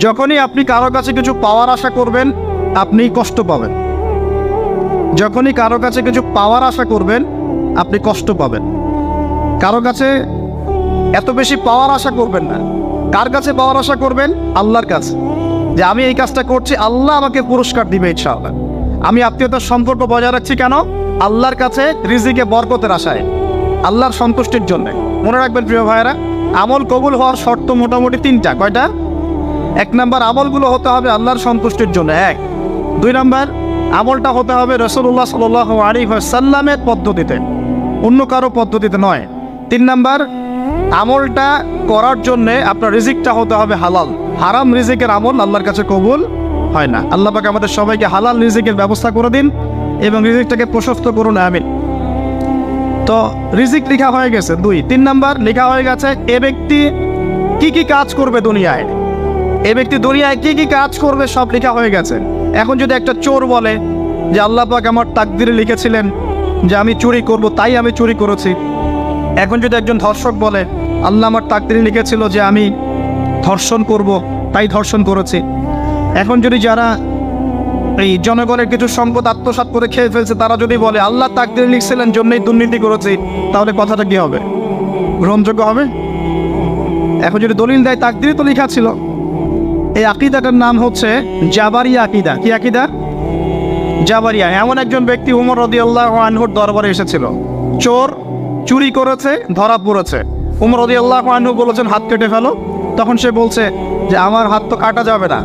যখনই আপনি কারো কাছে কিছু পাওয়ার আশা করবেন, আপনি কষ্ট পাবেন। যখনই কারো কাছে কিছু পাওয়ার আশা করবেন, আপনি কষ্ট পাবেন। কারো কাছে এত বেশি পাওয়ার আশা করবেন না। কার কাছে পাওয়ার আশা করবেন? আল্লাহর কাছে, যে আমি এই কাজটা করছি, আল্লাহ আমাকে পুরস্কার দিবে ইনশাআল্লাহ। আমি আত্মীয়তার সম্পর্ক বজায় রাখছি কেন? আল্লাহর কাছে রিজিকে বরকতের আশায়, আল্লাহর সন্তুষ্টির জন্য। মনে রাখবেন প্রিয় ভাইয়েরা, আমল কবুল হওয়ার শর্ত মোটামুটি তিনটা। কয়টা? 1 নাম্বার, আমলগুলো হতে হবে আল্লাহর সন্তুষ্টির জন্য। 1। 2 নাম্বার, আমলটা হতে হবে রাসূলুল্লাহ সাল্লাল্লাহু আলাইহি ওয়াসাল্লামের পদ্ধতিতে, অন্য কারো পদ্ধতিতে নয়। 3 নাম্বার, আমলটা করার জন্যে আপনার রিজিকটা হতে হবে হালাল। হারাম রিজিকের আমল আল্লাহর কাছে কবুল হয় না। আল্লাহ পাক আমাদের সবাইকে হালাল রিজিকের ব্যবস্থা করে দিন এবং রিজিকটাকে প্রশস্ত করুন, আমিন। তো রিজিক লেখা হয়ে গেছে 2। 3 নাম্বার লেখা হয়ে গেছে এ ব্যক্তি কি কি কাজ করবে দুনিয়ায়, এ ব্যক্তি দুনিয়ায় কি কি কাজ করবে সব লেখা হয়ে গেছে। এখন যদি একটা চোর বলে যে আল্লাহ পাক আমার তাকদিরে লিখেছিলেন যে আমি চুরি করব, তাই আমি চুরি করেছি। এখন যদি একজন ধর্ষক বলে আল্লাহ আমার তাকদিরে লিখেছিল যে আমি ধর্ষণ করব, তাই ধর্ষণ করেছি। এখন যদি যারা এই জনগণের কিছু সম্পদ আত্মসাৎ করে খেয়ে ফেলছে, তারা যদি বলে আল্লাহ তাকদিরে লিখছিলেন জন্যই দুর্নীতি করেছি, তাহলে কথাটা কি হবে? গ্রহণযোগ্য হবে? এখন যদি দলিল দেয় তাকদিরে তো লেখা ছিল। এই আকীদাটার নাম হচ্ছে জাবারিয়া আকীদা। কি আকীদা? জাবারিয়া। এমন একজন ব্যক্তি উমর রাদিয়াল্লাহু আনহুর দরবারে এসেছিল, চোর, চুরি করেছে, ধরা পড়েছে। উমর রাদিয়াল্লাহু আনহু বলেছেন হাত কেটে ফেলো। তখন সে বলছে যে আমার হাত তো কাটা যাবে না।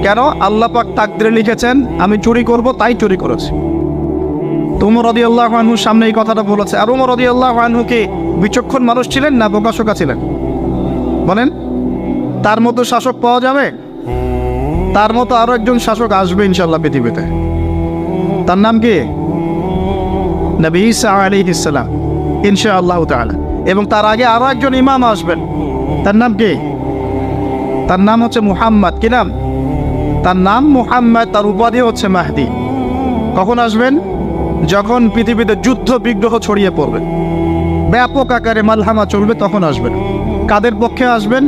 কেন? আল্লাহ পাক তাকদিরে লিখেছেন আমি চুরি করব, তাই চুরি করেছি। তো উমর রাদিয়াল্লাহু আনহুর সামনে এই কথাটা বলেছে। আর উমর রাদিয়াল্লাহু আনহু কি বিচক্ষণ মানুষ ছিলেন না বোকাশোকা ছিলেন? বলেন, তার মতো শাসক পাওয়া যাবে? তার মতো আরো একজন শাসক আসবে ইনশাআল্লাহ পৃথিবীতে। তার নাম কি? নবী ঈসা আলাইহিস সালাম, ইনশাআল্লাহ তাআলা। এবং তার আগে আরো একজন ইমাম আসবেন। তার নাম কি? তার নাম হচ্ছে মুহাম্মদ। কি নাম? তার নাম মুহাম্মদ, তার উপাধি হচ্ছে মাহদি। কখন আসবেন? যখন পৃথিবীতে যুদ্ধ বিগ্রহ ছড়িয়ে পড়বে, ব্যাপক আকারে মালহামা চলবে, তখন আসবেন। কাদের পক্ষে আসবেন?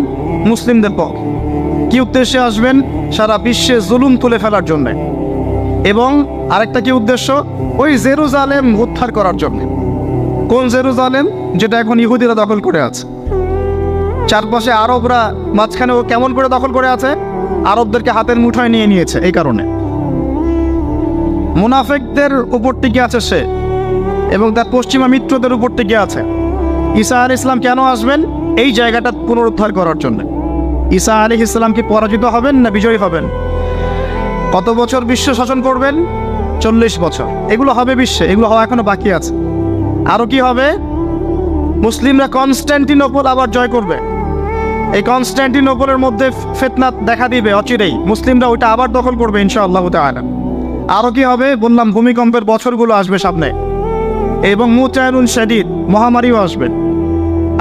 মুসলিমদের পক্ষে। কি উদ্দেশ্যে আসবেন? সারা বিশ্বে জুলুম তুলে ফেলার জন্য। এবং আরেকটা কি উদ্দেশ্য? ওই জেরুজালেম উদ্ধার করার জন্য। কোন জেরুজালেম? যেটা এখন ইহুদিরা দখল করে আছে। চারপাশে আরবরা, মাঝখানে ও কেমন করে দখল করে আছে? আরবদেরকে হাতের মুঠোয় নিয়ে নিয়েছে। এই কারণে মুনাফিকদের উপর টিকে আছে সে, এবং তার পশ্চিমা মিত্রদের উপর টিকে আছে। ঈসা আলাইহিস সালাম কেন আসবেন? এই জায়গাটা পুনরুদ্ধার করার জন্য। ঈসা আলাইহিস সালাম কি পরাজিত হবেন না বিজয়ী হবেন? কত বছর বিশ্ব শাসন করবেন? 40 বছর। এগুলো হবে বিশ্বে, এগুলো হওয়া এখনো বাকি আছে। আরো কি হবে? মুসলিমরা কনস্ট্যান্টিনোপল আবার জয় করবে। এই কনস্ট্যান্টিনোপলের মধ্যে ফিতনা দেখা দিবে অচিরেই, মুসলিমরা ওইটা আবার দখল করবে ইনশাআল্লাহ তাআলা। আরো কি হবে? বললাম ভূমিকম্পের বছরগুলো আসবে সামনে, এবং মুতায়নুন শাদীদ, মহামারীও আসবে।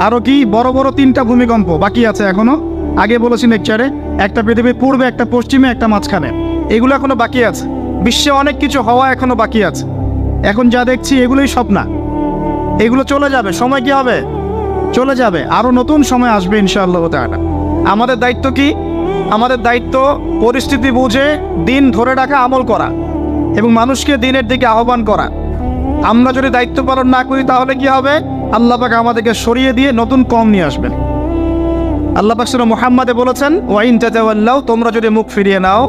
আরো কি? বড় বড় 3টা ভূমিকম্প বাকি আছে এখনো। আগে বলেছি লেকচারে, একটা পৃথিবীর পূর্বে, একটা পশ্চিমে, একটা মাঝখানে। এগুলো এখনো বাকি আছে। বিশ্বে অনেক কিছু হওয়া এখনো বাকি আছে। এখন যা দেখছি এগুলোই স্বপ্ন, এগুলো চলে যাবে। সময় কি হবে? চলে যাবে। আরো নতুন সময় আসবে ইনশাআল্লাহ তাআলা। আমাদের দায়িত্ব কি? আমাদের দায়িত্ব পরিস্থিতি বুঝে দিন ধরে রাখা, আমল করা এবং মানুষকে দিনের দিকে আহ্বান করা। আমরা যদি দায়িত্ব পালন না করি তাহলে কি হবে? আল্লাহ পাক আমাদেরকে সরিয়ে দিয়ে নতুন কওম নিয়ে আসবেন। আল্লাহ পাক সূরা মুহাম্মাদে বলেছেন ওয়া ইন তাতাওয়াল্লাউ, তোমরা যদি মুখ ফিরিয়ে নাও,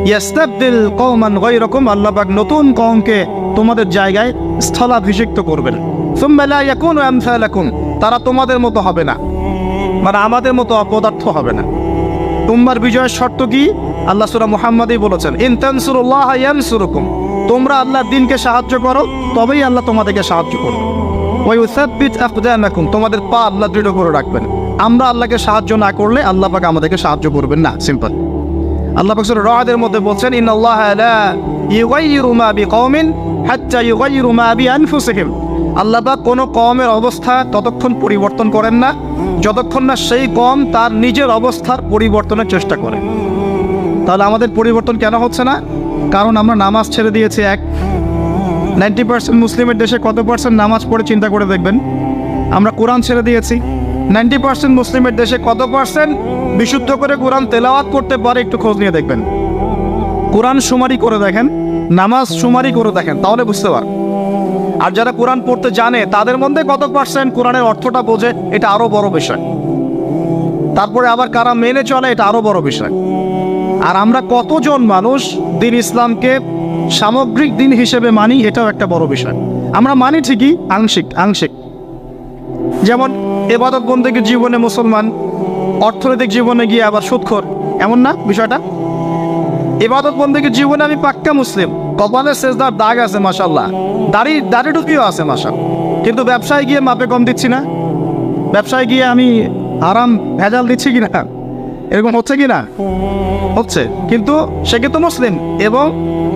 ইয়াস্তাবদিল কওমান গায়রাকুম, আল্লাহ পাক নতুন কওমকে তোমাদের জায়গায় স্থলাভিষিক্ত করবেন। সুম্মা লা ইয়াকুনু আমসালাকুম, তারা তোমাদের মতো হবে না, মানে আমাদের মতো অপদার্থ হবে না। উম্মার বিজয়ের শর্ত কি? আল্লাহ সূরা মুহাম্মাদেই বলেছেন ইন তানসুরুল্লাহ ইয়ানসুরুকুম, তোমরা আল্লাহর দ্বীনকে সাহায্য করো, তবেই আল্লাহ তোমাদেরকে সাহায্য করবে। ওয়া ইউসাব্বিত আকদামাকুম, তোমাদের পা আল্লাহ দৃঢ় করে রাখবেন। আমরা আল্লাহকে সাহায্য না করলে আল্লাহ পাক আমাদেরকে সাহায্য করবেন না। সিম্পল। আল্লাহ পাক সূরা রা'দের মধ্যে বলছেন ইন্নাল্লাহা লা ইউগাইয়িরু মা বিকওমিন হাত্তা ইউগাইয়িরু মা বিআনফুসিহিম, আল্লাহ পাক কোনো কওমের অবস্থা ততক্ষণ পরিবর্তন করেন না যতক্ষণ না সেই কওম তার নিজের অবস্থার পরিবর্তনের চেষ্টা করে। তাহলে আমাদের পরিবর্তন কেন হচ্ছে না? কারণ আমরা নামাজ ছেড়ে দিয়েছি। 90% মুসলিমের দেশে কত পার্সেন্ট নামাজ পড়ে চিন্তা করে দেখবেন। আমরা কোরআন ছেড়ে দিয়েছি, 90% মুসলিমের দেশে কত পার্সেন্ট বিশুদ্ধ করে কোরআন তেলাওয়াত করতে পারে একটু খোঁজ নিয়ে দেখবেন। কোরআন শুমারি করে দেখেন, নামাজ শুমারি করে দেখেন, তাহলে বুঝতে পারবেন। আর যারা কোরআন পড়তে জানে তাদের মধ্যে কত পার্সেন্ট কোরআনের অর্থটা বোঝে, এটা আরো বড় বিষয়। তারপরে আবার কারা মেনে চলে, এটা আরো বড় বিষয়। আর আমরা কতজন মানুষ দিন ইসলামকে সামগ্রিক দিন হিসেবে মানি, এটাও একটা বড় বিষয়। আমরা মানি ঠিকই, আংশিক। যেমন ইবাদত বন্দেগীর জীবনে মুসলমান, অর্থনৈতিক জীবনে গিয়ে আবার সুদখোর, এমন না বিষয়টা? ইবাদত বন্দেগীর জীবনে আমি পাক্কা মুসলিম, কপালে সেজদার দাগ আছে মাশাআল্লাহ, দাড়ি টুপিও আছে মাশাআল্লাহ, কিন্তু ব্যবসায় গিয়ে মাপে কম দিচ্ছি না, ব্যবসায় গিয়ে আমি আরাম ভেজাল দিচ্ছি কিনা, এরকম হচ্ছে কি না? হচ্ছে। কিন্তু সে কিন্তু মুসলিম এবং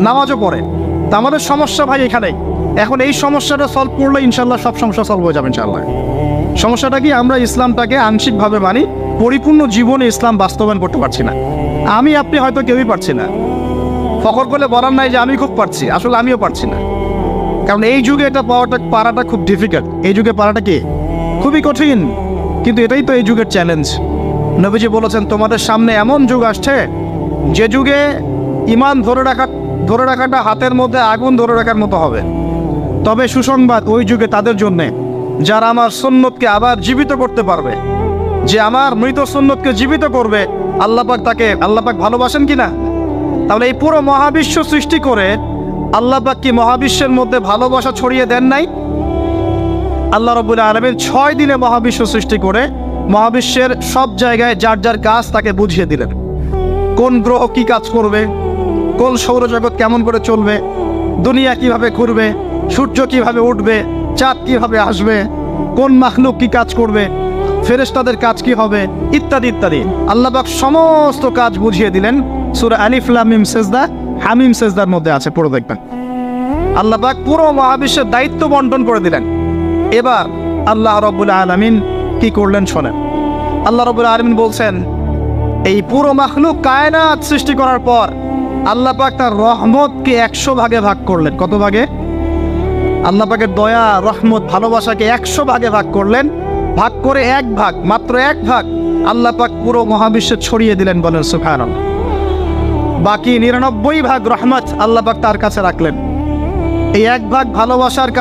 নামাজও পড়ে। তা আমাদের সমস্যা ভাই এখানেই। এখন এই সমস্যাটা সলভ করলে ইনশাল্লাহ সব সমস্যা সলভ হয়ে যাবে ইনশাল্লাহ। সমস্যাটা কি? আমরা ইসলামটাকে আংশিকভাবে মানি, পরিপূর্ণ জীবনে ইসলাম বাস্তবায়ন করতে পারছি না। আপনি হয়তো কেউই পারছি না। ফখর করলে বলার নাই যে আমি খুব পারছি, আসলে আমিও পারছি না। কারণ এই যুগে এটা পারাটা খুব ডিফিকাল্ট। এই যুগে পারাটা কি খুবই কঠিন, কিন্তু এটাই তো এই যুগের চ্যালেঞ্জ। নবীজি বলেছেন তোমাদের সামনে এমন যুগ আসছে যে যুগে ঈমান ধরে রাখাটা হাতের মধ্যে আগুন ধরে রাখার মতো হবে। তবে সুসংবাদ ওই যুগে তাদের জন্যে যারা আমার সুন্নতকে আবার জীবিত করতে পারবে, যে আমার মৃত সুন্নতকে জীবিত করবে। আল্লাহ পাক ভালোবাসেন কিনা? তাহলে এই পুরো মহাবিশ্ব সৃষ্টি করে আল্লাহ পাক কি মহাবিশ্বের মধ্যে ভালোবাসা ছড়িয়ে দেন নাই? আল্লাহ রাব্বুল আলামিন 6 দিনে মহাবিশ্ব সৃষ্টি করে মহাবিশ্বের সব জায়গায় যার যার কাজ তাকে বুঝিয়ে দিলেন। কোন গ্রহ কি কাজ করবে, কোন সৌরজগৎ কেমন করে চলবে, দুনিয়া কিভাবে ঘুরবে, সূর্য কিভাবে উঠবে, চাঁদ কিভাবে আসবে, কোন মাখলুক কি কাজ করবে, ফেরেশতাদের কাজ কি হবে, ইত্যাদি ইত্যাদি। আল্লাহ পাক সমস্ত কাজ বুঝিয়ে দিলেন। সূরা আলিফ লাম মিম সেজদা, হামিম সেজদার মধ্যে আছে, পড়ে দেখবেন। আল্লাহ পাক পুরো মহাবিশ্বের দায়িত্ব বন্টন করে দিলেন। এবার আল্লাহ রাব্বুল আলামিন কি করলেন শোনেন। আল্লাহ রাব্বুল আলামিন বলছেন, এই পুরো মাখলুক কায়নাত সৃষ্টি করার পর আল্লাহ পাক তার রহমতকে 100 ভাগে ভাগ করলেন। কত ভাগে? আল্লাহ পাকের দয়া, রহমত, ভালোবাসাকে 100 ভাগে ভাগ করলেন। ভাগ করে মাত্র এক ভাগ আল্লাহ পাক পুরো মহাবিশ্বে ছড়িয়ে দিলেন, বলেন সুবহানাল্লাহ। বাকি 99 ভাগ রহমত আল্লাহ পাক তার কাছে রাখলেন। এই এক ভাগ ভালোবাসার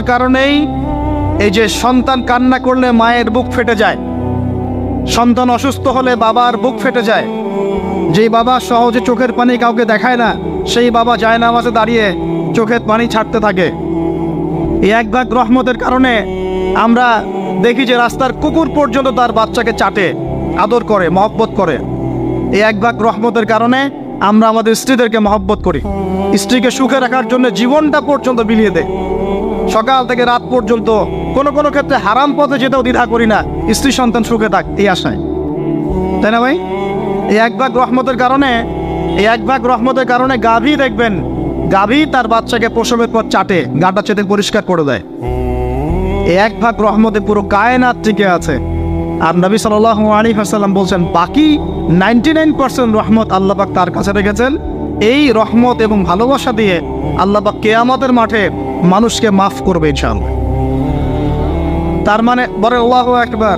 কারণেই এই যে সন্তান কান্না করলে মায়ের বুক ফেটে যায়, সন্তান অসুস্থ হলে বাবার বুক ফেটে যায়, যেই বাবা সহজে চোখের পানি কাউকে দেখায় না, সেই বাবা জায়নামাজে দাঁড়িয়ে চোখের পানি ছাড়তে থাকে। এই এক ভাগ রহমতের কারণে আমরা দেখি যে রাস্তার কুকুর পর্যন্ত তার বাচ্চাকে চাটে, আদর করে, মহব্বত করে। এই এক ভাগ রহমতের কারণে আমরা আমাদের স্ত্রীদেরকে মহব্বত করি, স্ত্রীকে সুখে রাখার জন্য জীবনটা পর্যন্ত বিলিয়ে দেয়। সকাল থেকে রাত পর্যন্ত কোনো ক্ষেত্রে হারাম পথে যেতেও দ্বিধা করি না, স্ত্রী সন্তান সুখে থাক এই আশায়, তাই না ভাই? এই এক ভাগ রহমতের কারণে গাভী দেখবেন, গাভী তার বাচ্চাকে প্রসবের পর চাটে, গাটা চেটে পরিষ্কার করে দেয়। এই এক ভাগ রহমতে পুরো কায়নাত টিকে আছে। আর নবী সাল্লাল্লাহু আলাইহি ওয়াসাল্লাম বলছেন, বাকি 99% রহমত আল্লাহ পাক তার কাছে রেখেছেন। এই রহমত এবং ভালোবাসা দিয়ে আল্লাহ পাক কিয়ামতের মাঠে মানুষকে মাফ করবে ইনশাআল্লাহ। তার মানে বলে আল্লাহু আকবার,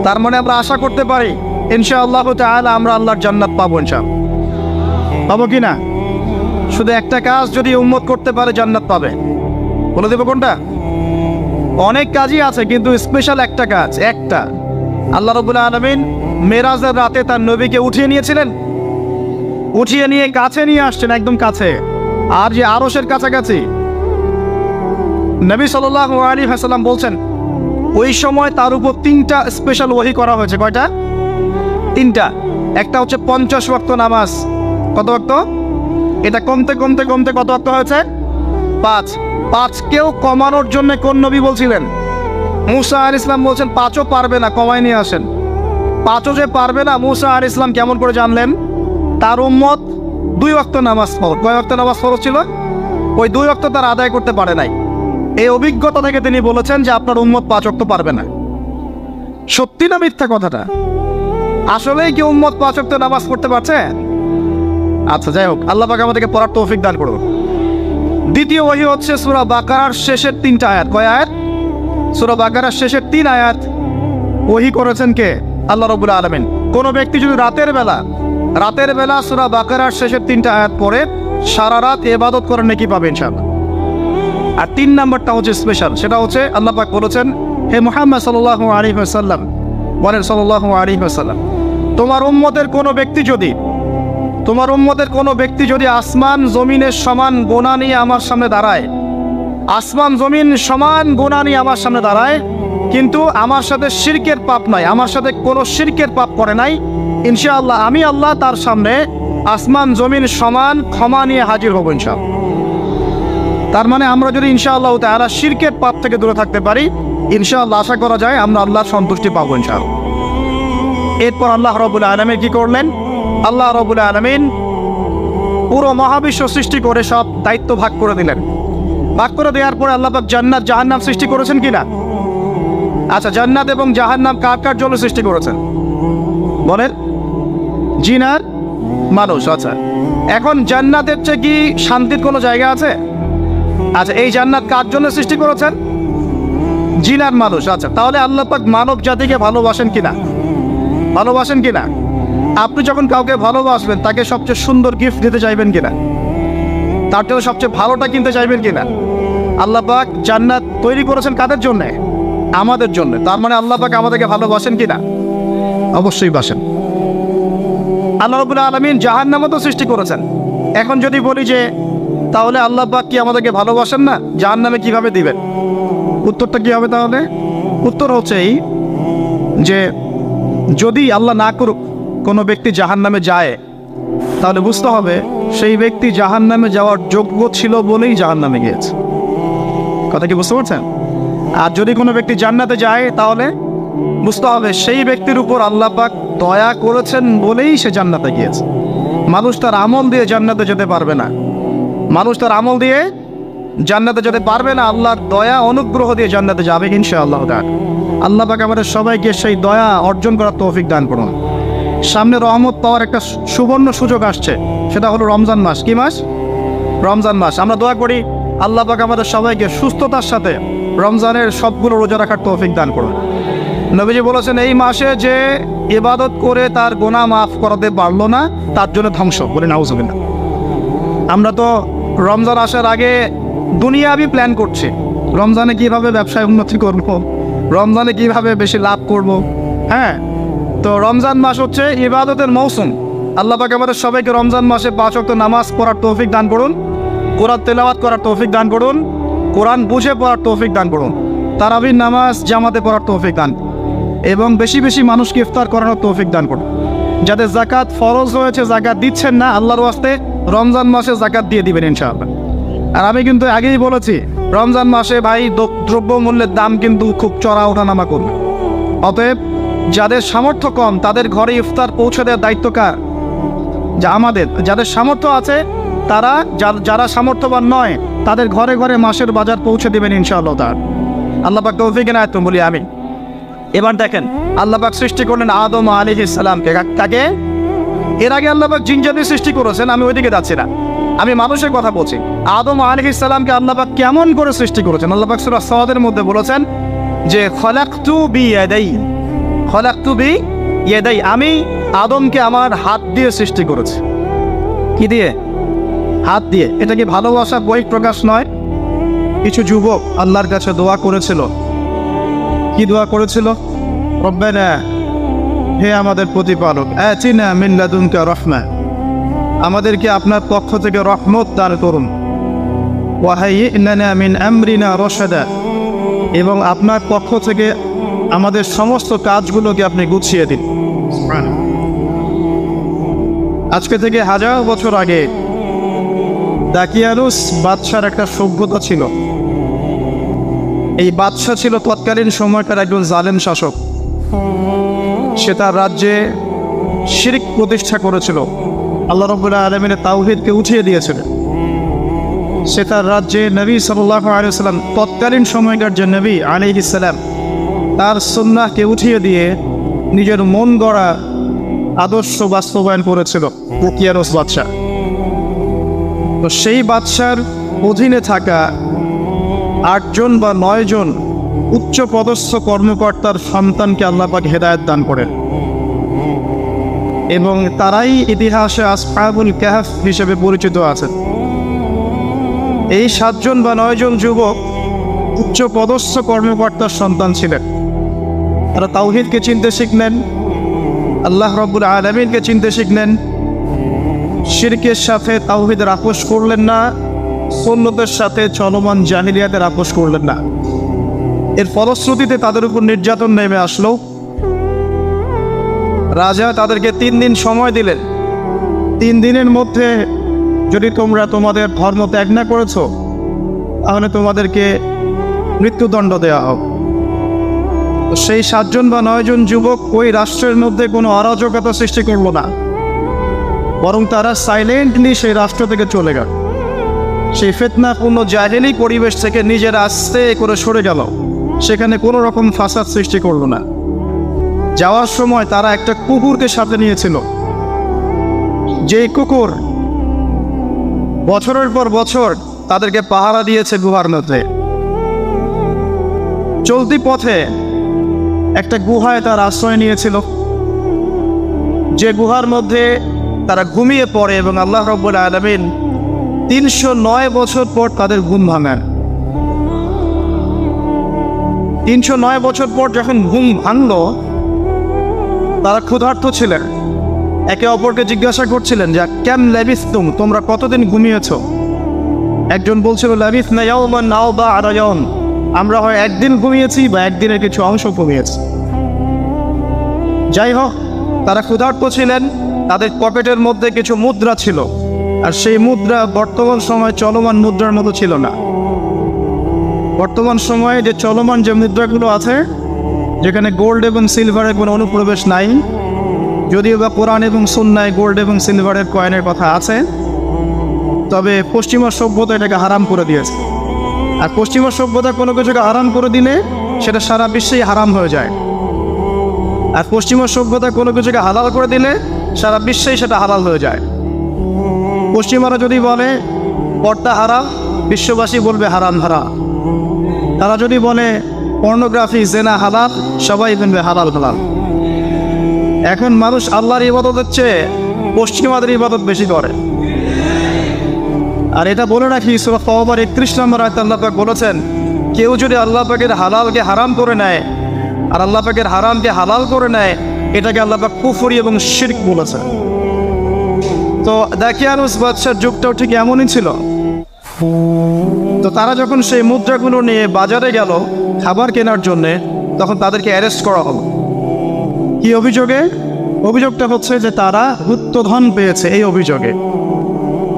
তার মানে আমরা আশা করতে পারি ইনশাআল্লাহ তাআলা আমরা আল্লাহর জান্নাত পাবো ইনশাআল্লাহ। পাবো কি না? শুধু একটা কাজ যদি উম্মত করতে পারে জান্নাত পাবে। বলে দেবো কোনটা? অনেক কাজই আছে, কিন্তু স্পেশাল একটা কাজ, একটা। আল্লাহ রাব্বুল আলামিন মেরাজের রাতে তার নবীকে উঠিয়ে নিয়েছিলেন, উঠিয়ে নিয়ে কাছে নিয়ে আসছেন, একদম কাছে, আর যে আরশের কাছাকাছি। নবী সাল্লাল্লাহু আলাইহি ওয়াসাল্লাম বলছেন, ওই সময় তার উপর 3টা স্পেশাল ওহী করা হয়েছে। কয়টা? 3টা। একটা হচ্ছে 50 ওয়াক্ত নামাজ। কত ওয়াক্ত? এটা কমতে কত ওয়াক্ত হয়েছে? 5। 5কেও কমানোর জন্য কোন নবী বলছিলেন? মুসা আলাইহিস সালাম বলছেন 5ও পারবে না, কমায় নিয়ে আসেন। 5ও যে পারবে না, মুসা আলাইহিস সালাম কেমন করে জানলেন? তার উম্মত 2 ওয়াক্ত নামাজ ফরজ। কয় ওয়াক্ত নামাজ ফরজ ছিল? ওই 2 ওয়াক্ত তার আদায় করতে পারে নাই। এই অভিজ্ঞতা থেকে তিনি বলেছেন যে আপনার উম্মত 5 ওয়াক্ত পারবে না। সত্যি না মিথ্যা কথাটা? আসলেই কি উম্মত 5 ওয়াক্ত নামাজ পড়তে পারছে? আচ্ছা, যাই হোক, আল্লাহ পাক আমাদেরকে পড়ার তৌফিক দান করুন। দ্বিতীয় ওহী হচ্ছে সূরা বাকারার শেষের 3টা আয়াত। কয় আয়াত? সূরা বাকারার শেষের 3 আয়াত ওহী করেছেন কে? আল্লাহ রাব্বুল আলামিন। কোনো ব্যক্তি যদি রাতের বেলা সূরা বাকারার শেষের 3টা আয়াত পড়ে সারা রাত ইবাদত করে নেকি পাবে ইনশাআল্লাহ। আর 3 নাম্বারটা হচ্ছে স্পেশাল, সেটা হচ্ছে আল্লাহ পাক বলেছেন, হে মুহাম্মদ সাল্লাল্লাহু আলাইহি ওয়াসাল্লাম, বলেন সাল্লাল্লাহু আলাইহি ওয়াসাল্লাম, তোমার উম্মতের কোনো ব্যক্তি যদি আসমান জমিনের সমান গোনা নিয়ে আমার সামনে দাঁড়ায়, আসমান জমিন সমান গোনা নিয়ে আমার সামনে দাঁড়ায়, কিন্তু আমার সাথে শিরকের পাপ নাই, আমার সাথে কোনো শিরকের পাপ করে নাই, ইনশাআল্লাহ আমি আল্লাহ তার সামনে আসমান জমিন সমান ক্ষমা নিয়ে হাজির হব ইনশাআল্লাহ। তার মানে আমরা যদি ইনশাআল্লাহ তাআলা শিরকের পাপ থেকে দূরে থাকতে পারি, ইনশাআল্লাহ আশা করা যায় আমরা আল্লাহর সন্তুষ্টি পাবো ইনশাআল্লাহ। এরপর আল্লাহ রাব্বুল আলামিন কি করলেন? আল্লাহ রাব্বুল আলামিন পুরো মহাবিশ্ব সৃষ্টি করে সব দায়িত্ব ভাগ করে দিলেন। ভাগ করে দেওয়ার পরে আল্লাহ পাক জান্নাত জাহান্নাম সৃষ্টি করেছেন কিনা? আচ্ছা, জান্নাত এবং জাহান্নাম কার কার জন্য সৃষ্টি করেছেন বলেন? জিন আর মানুষ। আচ্ছা, এখন জান্নাতের চেয়ে কি শান্তির কোনো জায়গা আছে? আচ্ছা, এই জান্নাত কার জন্য সৃষ্টি করেছেন? জিন আর মানুষ। আচ্ছা, তাহলে আল্লাহ পাক মানব জাতিকে ভালোবাসেন কিনা? ভালোবাসেন কিনা? আপনি যখন কাউকে ভালোবাসবেন তাকে সবচেয়ে সুন্দর গিফট দিতে চাইবেন কিনা? তার জন্য সবচেয়ে ভালোটা কিনতে চাইবেন কিনা? আল্লাহ পাক জান্নাত তৈরি করেছেন কাদের জন্যে? আমাদের জন্য। তার মানে আল্লাহ পাক আমাদেরকে ভালোবাসেন কিনা? অবশ্যই বাসেন। আল্লাহ রাব্বুল আলামিন জাহান্নামও তো সৃষ্টি করেছেন। এখন যদি বলি যে তাহলে আল্লাহ পাক কি আমাদেরকে ভালোবাসেন না, জাহান্নামে কিভাবে দিবেন? উত্তরটা কি হবে তাহলে? উত্তর হচ্ছে এই যে যদি আল্লাহ না করুক কোনো ব্যক্তি জাহান্নামে যায়, তাহলে বুঝতে হবে সেই ব্যক্তি জাহান্নামে যাওয়ার যোগ্য ছিল বলেই জাহান্নামে গিয়েছে। কথা কি বুঝতে পারছেন? আর যদি কোনো ব্যক্তি জান্নাতে যায়, তাহলে বুঝতে হবে সেই ব্যক্তির উপর আল্লাহ পাক দয়া করেছেন বলেই সে জান্নাতে গিয়েছে। মানুষ তার আমল দিয়ে জান্নাতে যেতে পারবে না, আল্লাহর দয়া অনুগ্রহ দিয়ে জান্নাতে যাবে ইনশাআল্লাহ তাআলা। আল্লাহ পাক আমাদের সবাইকে সেই দয়া অর্জন করার তৌফিক দান করুন। সামনে রহমত পাওয়ার একটা সুবর্ণ সুযোগ আসছে, সেটা হলো রমজান মাস। কি মাস? রমজান মাস। আমরা দোয়া করি আল্লাহ পাক আমাদের সবাইকে সুস্থতার সাথে রমজানের সবগুলো রোজা রাখার তৌফিক দান করুন। নবীজি বলেছেন, এই মাসে যে ইবাদত করে তার গুনাহ মাফ করাতে পারলো না, তার জন্য ধ্বংস। বলে নাউজুবিল্লাহ। আমরা তো রমজান আসার আগে দুনিয়াবি প্ল্যান করছি, রমজানে কিভাবে ব্যবসায় উন্নতি করব, রমজানে কিভাবে বেশি লাভ করব। হ্যাঁ, তো রমজান মাস হচ্ছে ইবাদতের মৌসুম। আল্লাহ পাক আমাদের সবাইকে রমজান মাসে 5 ওয়াক্ত নামাজ পড়ার তৌফিক দান করুন, কোরআন তেলাওয়াত করার তৌফিক দান করুন, কোরআন বুঝে পড়ার তৌফিক দান করুন, তারাবির নামাজ জামাতে পড়ার তৌফিক দান, এবং বেশি বেশি মানুষকে ইফতার করানোর তৌফিক দান করুন। যাদের যাকাত ফরজ হয়েছে যাকাত দিচ্ছেন না, আল্লাহর ওয়াস্তে রমজান মাসে যাকাত দিয়ে দিবেন ইনশাআল্লাহ। আর আমি কিন্তু আগেই বলেছি, রমজান মাসে ভাই দ্রব্যমূল্যের দাম কিন্তু খুব চড়া ওঠানামা করবে। অতএব যাদের সামর্থ্য কম তাদের ঘরে ইফতার পৌঁছে দেওয়ার দায়িত্ব কার? যা আমাদের। যাদের সামর্থ্য আছে তারা, যারা সামর্থ্যবান নয় তাদের ঘরে ঘরে মাসের বাজার পৌঁছে দেবেন ইনশাআল্লাহ তাআলা। আল্লাহ পাক তৌফিক এনায়েত করুন বলি আমিন। এবার দেখেন, আল্লাহ পাক সৃষ্টি করলেন আদম আলাইহিস সালামকে। কাকে? এর আগে আল্লাহ পাক জিন জাতি সৃষ্টি করেছেন, আমি ওইদিকে যাচ্ছি না, আমি মানুষের কথা বলছি। আদম আলাইহিস সালামকে আল্লাহ পাক কেমন করে সৃষ্টি করেছেন? আল্লাহ পাক সূরা সাদের মধ্যে বলেছেন যে খলাকতু বিয়াদাই, আমি আদমকে আমার হাত দিয়ে সৃষ্টি করেছি। কি দিয়ে? হাত দিয়ে। এটা কি ভালোবাসা বহিঃ প্রকাশ নয়? কিছু যুবক আল্লাহর কাছে দোয়া করেছিল। কি দোয়া করেছিল? রব্বানা, হে আমাদের প্রতিপালক, আতিনা মিন লাদুনকা রাহমা, আমাদেরকে আপনার পক্ষ থেকে রহমত দান করুন, ওয়া হাইয়িনা মিন আমরিনা রাশাদা, এবং আপনার পক্ষ থেকে আমাদের সমস্ত কাজগুলোকে আপনি গুছিয়ে দিন। আজকে থেকে 1000 বছর আগে দাকিয়ানুস বাদশার একটা সভ্যতা ছিল। এই বাদশা ছিল তৎকালীন সময়কার একজন জালেম শাসক। সে তার রাজ্যে শিরক প্রতিষ্ঠা করেছিল, আল্লাহ রাব্বুল আলামিনের তাওহীদকে উঠিয়ে দিয়েছিল। সে তার রাজ্যে নবী সাল্লাল্লাহু আলাইহি ওয়াসাল্লাম, তৎকালীন সময়কার যে নবী আলাইহিস সালাম, তার সুন্নাহকে উঠিয়ে দিয়ে নিজের মন গড়া আদর্শ বাস্তবায়ন করেছিল দাকিয়ানুস বাদশা। তো সেই বাদশার অধীনে থাকা 8 জন বা 9 জন উচ্চ পদস্থ কর্মকর্তার সন্তানকে আল্লাহ পাক হেদায়েত দান করেন এবং তারাই ইতিহাসে আসহাবুল কাহফ হিসেবে পরিচিত আছেন। এই 7 জন বা 9 জন যুবক উচ্চ পদস্থ কর্মকর্তার সন্তান ছিলেন। তারা তাওহীদকে চিনতে শিখলেন, আল্লাহ রাব্বুল আলামিনকে চিনতে শিখলেন, শিরকের সাথে তাওহীদের আপোষ করলেন না, সুন্নতের সাথে চলমান জাহিলিয়াতের আপোষ করলেন না। এর ফলশ্রুতিতে তাদের উপর নির্যাতন নেমে আসলো। রাজা তাদেরকে 3 দিন সময় দিলেন। 3 দিনের মধ্যে যদি তোমরা তোমাদের ধর্ম ত্যাগ না করেছ, তাহলে তোমাদেরকে মৃত্যুদণ্ড দেওয়া হবে। সেই 7 জন বা 9 জন যুবক ওই রাষ্ট্রের মধ্যে কোনো অরাজকতা সৃষ্টি করলো না, বরং তারা সাইলেন্টলি সেই রাষ্ট্র থেকে চলে গেল। সেই ফিতনাপূর্ণ জাহেলি পরিবেশ থেকে নিজেরা আস্তে করে সরে গেল, সেখানে কোনো রকম ফাসাদ সৃষ্টি করলো না। যাওয়ার সময় তারা একটা কুকুরকে সাথে নিয়েছিল, যেই কুকুর বছরের পর বছর তাদেরকে পাহারা দিয়েছে গুহার মধ্যে। চলতি পথে একটা গুহায় তার আশ্রয় নিয়েছিল, যে গুহার মধ্যে তারা ঘুমিয়ে পড়ে এবং আল্লাহ রাব্বুল আলামিন 309 বছর পর তাদের ঘুম ভাঙান। 309 বছর পর যখন ঘুম ভাঙল, তারা ক্ষুধার্ত ছিলেন, একে অপরকে জিজ্ঞাসা করছিলেন যে কেম লাবিসতুম, তোমরা কতদিন ঘুমিয়েছ? একজন বলছিল লাবিসনা ইয়াওমান আও বা'দা ইয়াওম, আমরা হয় একদিন ঘুমিয়েছি বা একদিনের কিছু অংশ ঘুমিয়েছি। যাই হোক, তারা ক্ষুধার্ত ছিলেন, তাদের পকেটের মধ্যে কিছু মুদ্রা ছিল, আর সেই মুদ্রা বর্তমান সময় চলমান মুদ্রার মতো ছিল না। বর্তমান সময়ে যে চলমান যে মুদ্রাগুলো আছে, যেখানে গোল্ড এবং সিলভারের কোনো অনুপ্রবেশ নাই, যদিও বা কোরআন এবং সুন্নায় গোল্ড এবং সিলভারের কয়েনের কথা আছে, তবে পশ্চিমা সভ্যতা এটাকে হারাম করে দিয়েছে। আর পশ্চিমা সভ্যতা কোনো কিছুকে হারাম করে দিলে সেটা সারা বিশ্বেই হারাম হয়ে যায়, আর পশ্চিমা সভ্যতা কোনো কিছুকে হালাল করে দিলে সারা বিশ্বেই সেটা হালাল হয়ে যায়। পশ্চিমারা যদি বলে পর্দা হারাম, বিশ্ববাসী বলবে হারাম হারাম। তারা যদি বলে পর্নোগ্রাফি জেনা হালাল, সবাই বলবে হালাল হালাল। এখন মানুষ আল্লাহর ইবাদতের চেয়ে পশ্চিমাদের ইবাদত বেশি করে। আর এটা বলে রাখি, সূরা তাওবার 31 নম্বর আয়াতে আল্লাহ পাক বলেছেন, কেউ যদি আল্লাহ পাকের হালালকে হারাম করে নেয় আর আল্লাহ পাকের হারামকে হালাল করে নেয়, এটাকে আল্লাহ পাক কুফরি এবং শিরক বলেছেন। তো দাকিয়ানুস বাদশার যুগটাও ঠিক এমনই ছিল। তো তারা যখন সেই মুদ্রাগুলো নিয়ে বাজারে গেল খাবার কেনার জন্যে, তখন তাদেরকে অ্যারেস্ট করা হলো। কি অভিযোগে? অভিযোগটা হচ্ছে যে তারা গুপ্তধন পেয়েছে, এই অভিযোগে।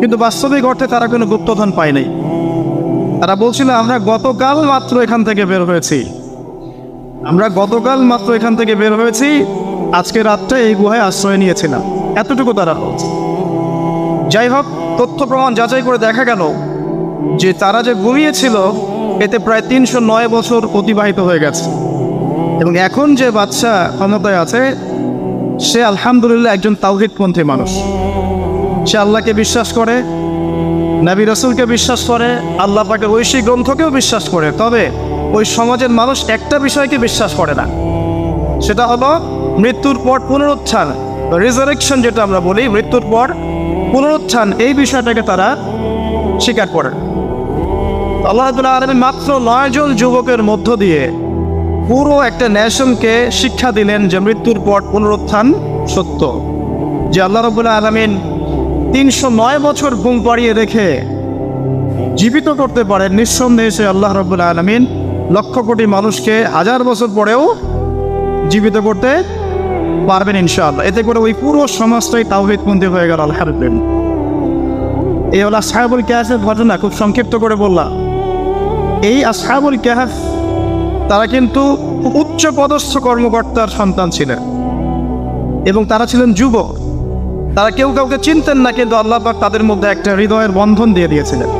কিন্তু বাস্তবিক অর্থে তারা কোনো গুপ্তধন পায় নাই। তারা বলছিল আমরা গতকাল মাত্র এখান থেকে বের হয়েছি, আজকে রাত্রে এই গুহায় আশ্রয় নিয়েছিলাম, এতটুকু তারা বলছে। যাই হোক, তথ্য প্রমাণ যাচাই করে দেখা গেল যে তারা যে ঘুমিয়েছিল এতে প্রায় 309 বছর অতিবাহিত হয়ে গেছে। এবং এখন যে বাদশা ক্ষমতায় আছে, সে আলহামদুলিল্লাহ একজন তাওহীদপন্থী মানুষ। সে আল্লাহকে বিশ্বাস করে, নবী রাসূলকে বিশ্বাস করে, আল্লাহ পাকের ঐশী গ্রন্থকেও বিশ্বাস করে। তবে ওই সমাজের মানুষ একটা বিষয়কে বিশ্বাস করে না, সেটা হলো মৃত্যুর পর পুনরুত্থান, রিজারেকশন যেটা আমরা বলি, মৃত্যুর পর পুনরুত্থান, এই বিষয়টাকে তারা স্বীকার করে। আল্লাহ রাব্বুল আলামিন মাত্র 9 জন যুবকের মধ্য দিয়ে পুরো একটা নেশনকে শিক্ষা দিলেন যে মৃত্যুর পর পুনরুত্থান সত্য। যে আল্লাহ রাব্বুল আলামিন 309 বছর ঘুম পাড়িয়ে রেখে জীবিত করতে পারেন, নিঃসন্দেহে সে আল্লাহ রাব্বুল আলামিন লক্ষ কোটি মানুষকে 1000 বছর পরেও জীবিত করতে পারবেন ইনশাআল্লাহ। এতে করে ওই পুরো সমাজটাই তাওহীদপন্থী হয়ে গেল আলহামদুলিল্লাহ। এই হলো আসহাবুল কাহফের ঘটনা, খুব সংক্ষিপ্ত করে বললাম। এই আসহাবুল কাহফ তারা কিন্তু উচ্চ পদস্থ কর্মকর্তার সন্তান ছিলেন এবং তারা ছিলেন যুবক। তারা কেউ কাউকে চিনতেন না, কিন্তু আল্লাহ পাক তাদের মধ্যে একটা হৃদয়ের বন্ধন দিয়ে দিয়েছিলেন।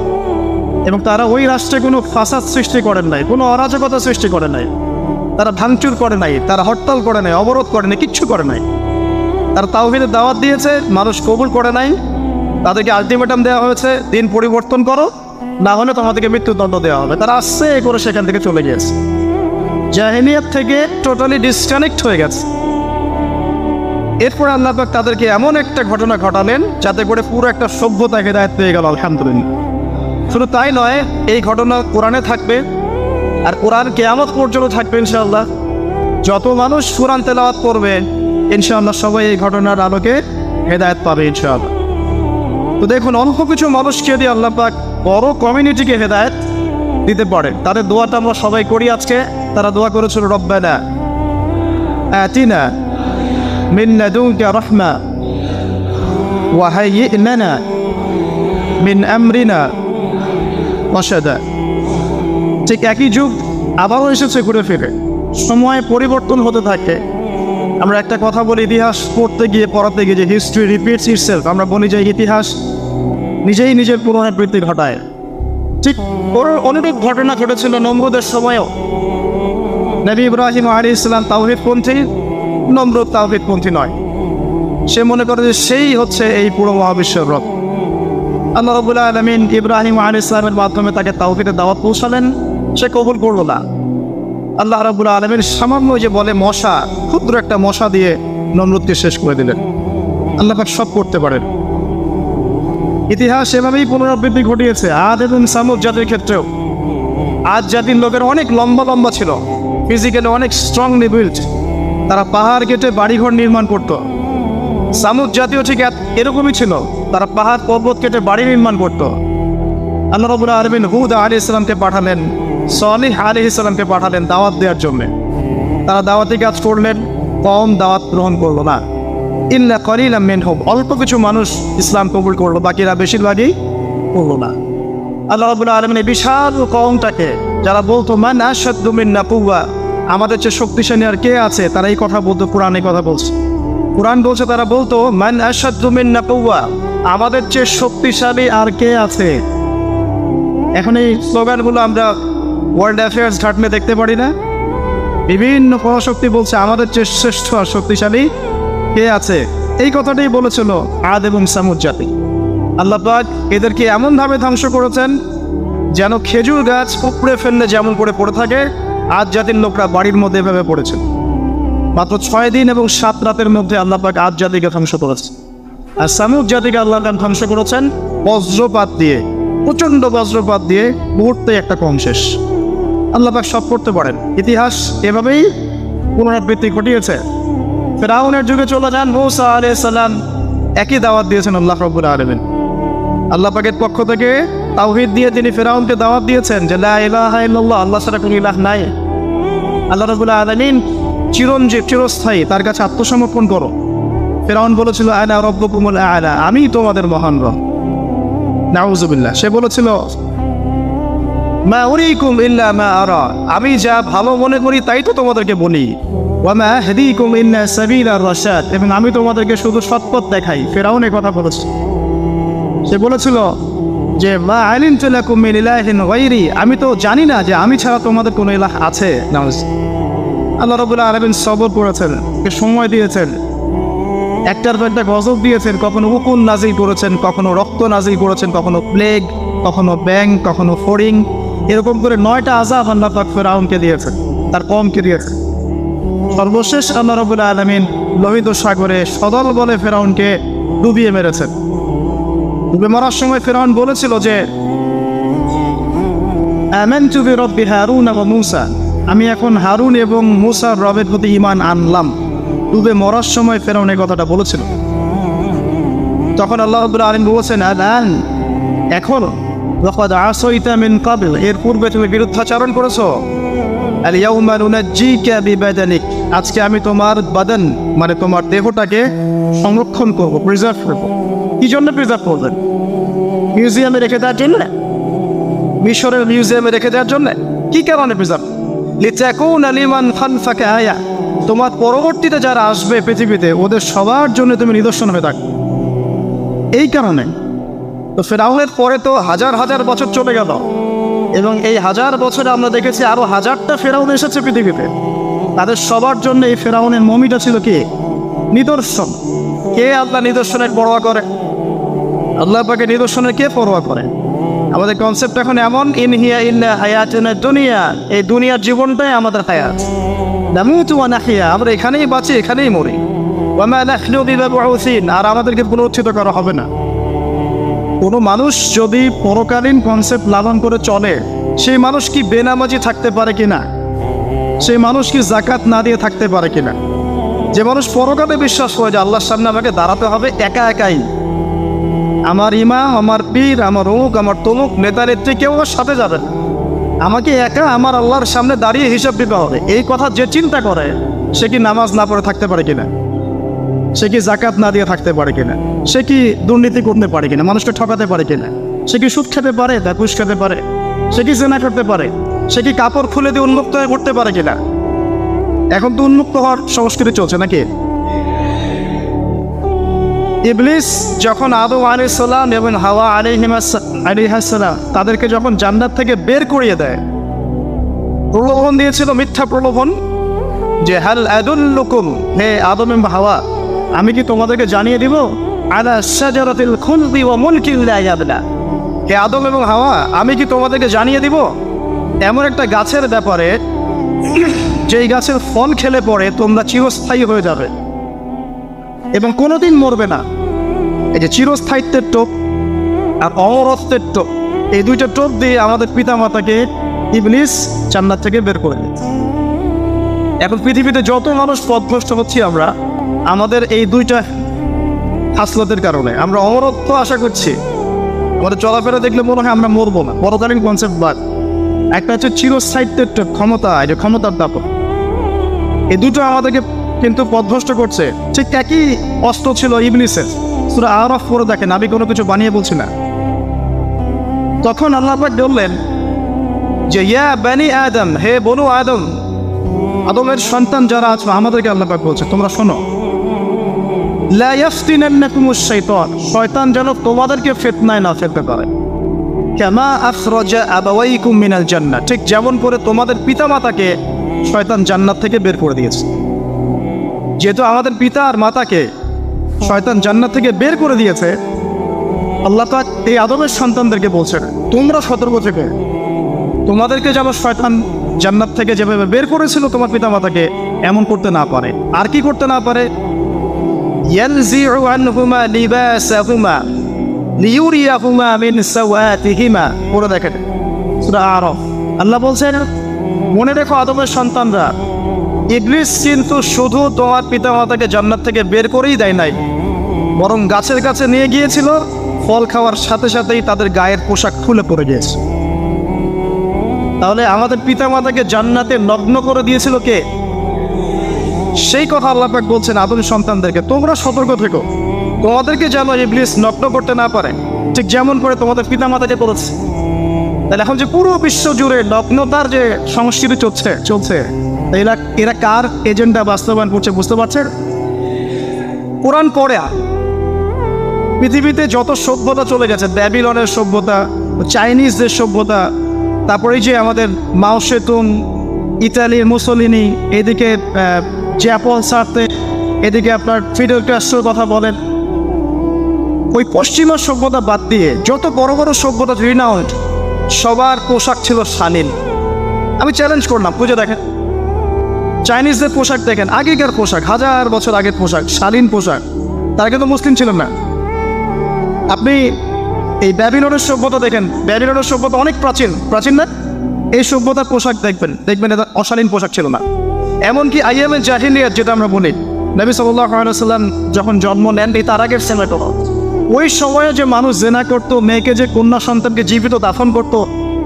এবং তারা ওই রাষ্ট্রে কোনো ফাসাদ সৃষ্টি করেন নাই, কোনো অরাজকতা সৃষ্টি করে নাই, তারা ভাঙচুর করে নাই, তারা হরতাল করে নাই, অবরোধ করে নাই, কিচ্ছু করে নাই। তারা তাওহীদের দাওয়াত দিয়েছে, মানুষ কবুল করে নাই। তাদেরকে আলটিমেটাম দেওয়া হয়েছে, দিন পরিবর্তন করো, না হলে তোমাদেরকে মৃত্যুদণ্ড দেওয়া হবে। তারা আসছে করে সেখান থেকে চলে গিয়েছে। জাহেলিয়াত থেকে টোটালি ডিসকানেক্ট হয়ে গেছে। এরপর আল্লাহ পাক তাদেরকে এমন একটা ঘটনা ঘটালেন যাতে করে পুরো একটা সভ্যতা হেদায়েত পেয়ে গেল, আলহামদুলিল্লাহ। শুধু তাই নয়, এই ঘটনা কোরআনে থাকবে, আর কোরআন কিয়ামত পর্যন্ত থাকবে ইনশাআল্লাহ। যত মানুষ কোরআন তেলাওয়াত করবে ইনশাআল্লাহ সবাই এই ঘটনার আলোকে হেদায়েত পাবে ইনশাআল্লাহ। তো দেখুন, অল্প কিছু মানুষকে দিয়ে আল্লাহ পাক বড় কমিউনিটিকে হেদায়েত দিতে পারে। তাদের দোয়াটা আমরা সবাই করি আজকে। তারা দোয়া করেছিল, রব্বানা আতিনা মিন লাদুনকা রাহমা ওয়া হাইয়্ লানা মিন আমরিনা রাশাদা। ঠিক একই যুগ আবারও এসেছে ঘুরে ফিরে, সময় পরিবর্তন হতে থাকে। আমরা একটা কথা বলি, ইতিহাস পড়তে গিয়ে পড়াতে গিয়ে, যে হিস্ট্রি রিপিটস ইটসেলফ। আমরা বলি যে ইতিহাস নিজেই নিজের পুনরাবৃত্তি ঘটায়। ঠিক ওর অনেক ঘটনা ঘটেছিল নমরুদের সময়ও। নবী ইব্রাহিম আলাইহিস সালাম তাওহীদপন্থী, নমরুদ তাওহীদপন্থী নয়। সে মনে করে যে সেই হচ্ছে এই পুরো মহাবিশ্বের রব। আল্লাহ রাব্বুল আলামিন ইব্রাহিম আলাইহিস সালামের মাধ্যমে তাকে তাওহীদের দাওয়াত পৌঁছালেন, সে কবুল করল না। আল্লাহ রাব্বুল আলামিন সামান্য যে বলে মশা, ক্ষুদ্র একটা মশা দিয়ে নমরুদকে শেষ করে দিলেন। আল্লাহ পাক সব করতে পারেন। ইতিহাস এভাবেই পুনরাবৃত্তি ঘটিয়েছে আদ এবং সামুদ জাতির ক্ষেত্রেও। আদ জাতির লোকের অনেক লম্বা লম্বা ছিল, ফিজিক্যালি অনেক স্ট্রংলি বিল্ট। তারা পাহাড় কেটে বাড়িঘর নির্মাণ করত। সামুদ জাতীয় ঠিক এরকমই ছিল, তারা পাহাড় পর্বত কেটে বাড়ি নির্মাণ করত। আল্লাহ রাব্বুল আলামিন হুদ আলাইহিস সালামকে পাঠালেন, সালিহ আলাইহিস সালামকে পাঠালেন দাওয়াত দেওয়ার জন্য। তারা দাওয়াতি কাজ করলেন, কম দাওয়াত গ্রহণ করলো না। ইল্লা কলিলাম মিনহুম, অল্প কিছু মানুষ ইসলাম কবুল করলো, বাকিরা বেশিরভাগই করলো না। আল্লাহ রাব্বুল আলামিন এই বিশাল কওমটাকে, যারা বলতো মান আশাদ্দু মিন্না কুওয়া, আমাদের চেয়ে শক্তিশালী আর কে আছে, তারা এই কথা বলতো। কোরআনে কথা বলছে, কোরআন বলছে, তারা বলতো মান আশাদ্দু মিন্না কুওয়া, আমাদের চেয়ে শক্তিশালী আর কে আছে। এখন এই স্লোগানগুলো আমরা ওয়ার্ল্ড অ্যাফেয়ার্স ঘাটলে দেখতে পারি না? বিভিন্ন পরাশক্তি বলছে আমাদের চেয়ে শ্রেষ্ঠ আর শক্তিশালী কে আছে। এই কথাটাই বলেছিল আদ এবং সামুদ জাতি। আল্লাহ পাক এদেরকে এমনভাবে ধ্বংস করেছেন যেন খেজুর গাছ উপড়ে ফেললে যেমন করে পড়ে থাকে, আদ জাতির লোকরা বাড়ির মধ্যে এভাবে পড়েছে। মাত্র 6 দিন এবং 7 রাতের মধ্যে আল্লাহ পাক আদ জাতিকে ধ্বংস করেছে। আর সামুদ জাতিকে আল্লাহ পাক ধ্বংস করেছেন বজ্রপাত দিয়ে, প্রচণ্ড বজ্রপাত দিয়ে, মুহূর্তে একটা কম শেষ। আল্লাহ পাক সব করতে পারেন। ইতিহাস এভাবেই পুনরাবৃত্তি ঘটিয়েছে। ফেরাউনের যুগে চলে যান, মূসা আলাইহিস সালাম একই দাওয়াত দিয়েছেন আল্লাহ রাব্বুল আলামিন। আল্লাহ পাকের পক্ষ থেকে তাওহীদ দিয়ে তিনি ফেরাউনকে দাওয়াত দিয়েছেন যে লা ইলাহা ইল্লাল্লাহ, আল্লাহ ছাড়া কোনো ইলাহ নাই। আল্লাহ রাব্বুল আলামিন চিরঞ্জীব, চিরস্থায়ী, তার কাছে আত্মসমর্পণ করো। ফেরাউন বলেছিল আনা রাব্বুকুমুল আ'লা, আমি তোমাদের মহান রব। নাউযুবিল্লাহ। সে বলেছিল মা উরিকুম ইল্লা মা আরা, আমি যা ভালো মনে করি তাই তো তোমাদেরকে বলি। ওয়া মা আহদিকুম ইল্লা সাবিলার রাশাদ, এবং আমি তোমাদেরকে শুধু সৎপথ দেখাই। ফেরাউন এই কথা বলেছে। সে বলেছিল যে মা আলিমতু লাকুম মিন ইলাহিন গায়রি, আমি তো জানি না যে আমি ছাড়া তোমাদের কোনো ইলাহ আছে। আল্লাহ রাব্বুল আলামিন সবর করেছেন, সময় দিয়েছেন, একটার পর একটা গজব দিয়েছেন। কখনো উকুন নাজিল করেছেন, কখনো রক্ত নাজিল করেছেন, কখনো প্লেগ, কখনো ব্যাং, কখনো ফড়িং, এরকম করে 9টা আযাব আল্লাহ পাক ফেরাউনকে দিয়েছেন, তার কওমকে দিয়েছেন। সর্বশেষ আল্লাহ রাব্বুল আলামিন লোহিত সাগরে সদল বলে ফেরাউনকে ডুবিয়ে মেরেছেন। ডুবে মরার সময় ফেরাউন বলেছিল যে আমানতু বিরব্বি হারুন ওয়া মূসা, আমি এখন হারুন এবং মূসার রবের প্রতি ঈমান আনলাম। ডুবে মরার সময় ফেরাউন এই কথাটা বলেছিল। তখন আল্লাহ রাব্বুল আলামিন বলেছেন আলান, এখন ওয়াকাদ আসাইতা মিন ক্বাবল, এর পূর্বে তুমি বিরুদ্ধাচরণ করেছো। আল ইয়াউমা নুনাজ্জিকা বিবাদানিক, আজকে আমি তোমার বাদান মানে তোমার দেহটাকে সংরক্ষণ করব, প্রিজার্ভ করব। কি জন্য প্রিজার্ভ করবেন? মিউজিয়ামে রেখে দেওয়ার জন্য? মিশরের মিউজিয়ামে রেখে দেওয়ার জন্য? কি কারণে প্রিজার্ভ? লিতাকুনা লিমান খালফাকা আয়া, তোমার পরবর্তীতে যারা আসবে পৃথিবীতে ওদের সবার জন্য তুমি নিদর্শন হয়ে থাকবে। এই কারণে তো ফেরাউনের পরে তো হাজার হাজার বছর চলে গেল, এবং এই হাজার বছরে আমরা দেখেছি আরো 1000টা ফেরাউন এসেছে পৃথিবীতে। তাদের সবার জন্য এই ফেরাউনের মমিটা ছিল কি? নিদর্শন। কে আল্লাহ নিদর্শনের পরোয়া করে? আল্লাহ পাকে নিদর্শনের কে পরোয়া করে? আমাদের কনসেপ্ট এখন এমন, ইন হিয়া ইল্লা হায়াতুনা দুনিয়া, এই দুনিয়ার জীবনটাই আমাদের হায়াত। নামুতু ওয়া নাহইয়া, আমরা এখানেই বাঁচি, এখানেই মরি। ওয়া মা নাহনু বিমাবউসিন, আর আমাদেরকে পুনরুত্থিত করা হবে না। কোনো মানুষ যদি পরকালীন কনসেপ্ট লালন করে চলে, সেই মানুষ কি বেনামাজি থাকতে পারে কিনা? সেই মানুষ কি যাকাত না দিয়ে থাকতে পারে কিনা? যে মানুষ পরকালে বিশ্বাস করে যে আল্লাহর সামনে আমাকে দাঁড়াতে হবে একা একাই, আমার ইমাম, আমার পীর, আমার অমুক, আমার তমুক নেতা নেত্রী কেউ আমার সাথে যাবে না, আমাকে একা আমার আল্লাহর সামনে দাঁড়িয়ে হিসাব দিতে হবে, এই কথা যে চিন্তা করে, সে কি নামাজ না পড়ে থাকতে পারে কিনা? সে কি যাকাত না দিয়ে থাকতে পারে কিনা? সে কি দুর্নীতি করতে পারে কিনা? মানুষকে ঠকাতে পারে কিনা? সে কি সুদ খেতে পারে, ঘুষ খেতে পারে? সে কি জেনা করতে পারে? সে কি কাপড় খুলে দিয়ে উন্মুক্ত হয়ে করতে পারে কিনা? এখন তো উন্মুক্ত হওয়ার সংস্কৃতি চলছে নাকি? ইবলিস যখন আদম আলাইহিস সালাম এবং হাওয়া আলাইহিস সালাম তাদেরকে যখন জান্নাত থেকে বের করিয়ে দেয়, প্রলোভন দিয়েছিল, মিথ্যা প্রলোভন, যে হাল আদুল্লুকুম, হে আদম এবং হাওয়া, আমি কি তোমাদেরকে জানিয়ে দিব, আলা শাজারাতিল খুলদি ওয়া মুলকিন লা ইয়াবলা, হে আদম এবং হাওয়া, আমি কি তোমাদেরকে জানিয়ে দিব এমন একটা গাছের ব্যাপারে, যেই গাছের ফল খেলে পরে তোমরা চিরস্থায়ী হয়ে যাবে এবং কোনোদিন মরবে না। এই যে চিরস্থায়িত্বের টোপ আর অমরত্বের টোপ, এই দুইটা টোপ দিয়ে আমাদের পিতা মাতাকে ইবলিস জান্নাত থেকে বের করে দিয়েছে। এখন পৃথিবীতে যত মানুষ পথভ্রষ্ট হচ্ছি আমরা, আমাদের এই দুইটা হাসলতের কারণে। আমরা অমরত্ব আশা করছি, আমাদের চলাফেরা দেখলে মনে হয় আমরা মরবো না, পরকালীন কনসেপ্ট বাদ। একটা হচ্ছে চিরস্থায়িত্বের ক্ষমতা, এই যে ক্ষমতার দাপট, এই দুটো আমাদেরকে কিন্তু পথভ্রষ্ট করছে। ঠিক একই অস্ত্র ছিল ইবলিসের। সূরা আরাফ পড়ে দেখেন, আমি কোনো কিছু বানিয়ে বলছি না। তখন আল্লাহ পাক বললেন যে ইয়া বানি আদম, হে বনু আদম, আদমের সন্তান যারা আছে আমাদেরকে আল্লাহ পাক বলছে তোমরা শোনো, লা ইয়াফতিনান্নাকুমুশ শাইতান, শয়তান যেন তোমাদেরকে ফিতনায় না ফেলতে পারে। কামা আখরাজা আবাওয়াইকুম মিনাল জান্নাহ, ঠিক যেমন করে তোমাদের পিতামাতাকে শয়তান জান্নাত থেকে বের করে দিয়েছে। যেহেতু আমাদের পিতা আর মাতাকে শয়তান জান্নাত থেকে বের করে দিয়েছে, আল্লাহ পাক এই আদমের সন্তানদেরকে বলছেন তোমরা সতর্ক থেকে, তোমাদেরকে যেন শয়তান জান্নাত থেকে যেভাবে বের করেছিল তোমার পিতা মাতাকে, এমন করতে না পারে। আর কি করতে না পারে? ইয়ানজিউ আনহুমা লিবাসাহুমা লিউরিয়াহুমা মিন সাওয়াতিহিমা, পড়ে দেখেন সূরা আরাফ। আল্লাহ বলছেন মনে রেখো আদমের সন্তানরা, ইবলিস কিন্তু শুধু তোমার পিতা মাতাকে জান্নাত থেকে বের করেই দেয় নাই, বরং গাছের কাছে নিয়ে গিয়েছিল, ফল খাওয়ার সাথে সাথেই তাদের গায়ের পোশাক খুলে পড়ে গিয়েছে। তাহলে আমাদের পিতা মাতাকে জান্নাতে নগ্ন করে দিয়েছিল কে? সেই কথা আল্লাহ পাক বলছেন আদম সন্তানদেরকে তোমরা সতর্ক থেকো, তোমাদেরকে যেন ইবলিস নগ্ন করতে না পারে, ঠিক যেমন করে তোমাদের পিতা মাতাকে করেছে। তাহলে এখন যে পুরো বিশ্ব জুড়ে নগ্নতার যে সংস্কৃতি চলছে এরা কার এজেন্ডা বাস্তবায়ন করছে বুঝতে পারছেন? কোরআন পড়ে পৃথিবীতে যত সভ্যতা চলে গেছে, ব্যাবিলনের সভ্যতা, চাইনিজদের সভ্যতা, তারপরে যে আমাদের মাও সেতুং, ইতালির মুসোলিনি, এদিকে জ্যাপল সার্তে, এদিকে আপনার ফিডেল ক্যাস্ট্রোর কথা বলেন, ওই পশ্চিমা সভ্যতা বাদ দিয়ে যত বড় বড় সভ্যতা রিনাউন্ড, সবার পোশাক ছিল শালীন। আমি চ্যালেঞ্জ করলাম, বুঝে দেখেন চাইনিজদের পোশাক দেখেন, আগেকার পোশাক, 1000 বছর আগের পোশাক, শালীন পোশাক। তারা কিন্তু মুসলিম ছিলেন না। আপনি এই ব্যাবিলনের সভ্যতা দেখেন, ব্যাবিলনের সভ্যতা অনেক প্রাচীন না? এই সভ্যতার পোশাক দেখবেন এটা অশালীন পোশাক ছিল না। এমনকি আইয়ামে জাহিলিয়াত যেটা আমরা বলি, নবী সাল্লাল্লাহু আলাইহি ওয়াসাল্লাম যখন জন্ম নেন তার আগের সময়টা, ওই সময়ে যে মানুষ জেনা করতো, মেয়েকে যে কন্যা সন্তানকে জীবিত দাফন করতো,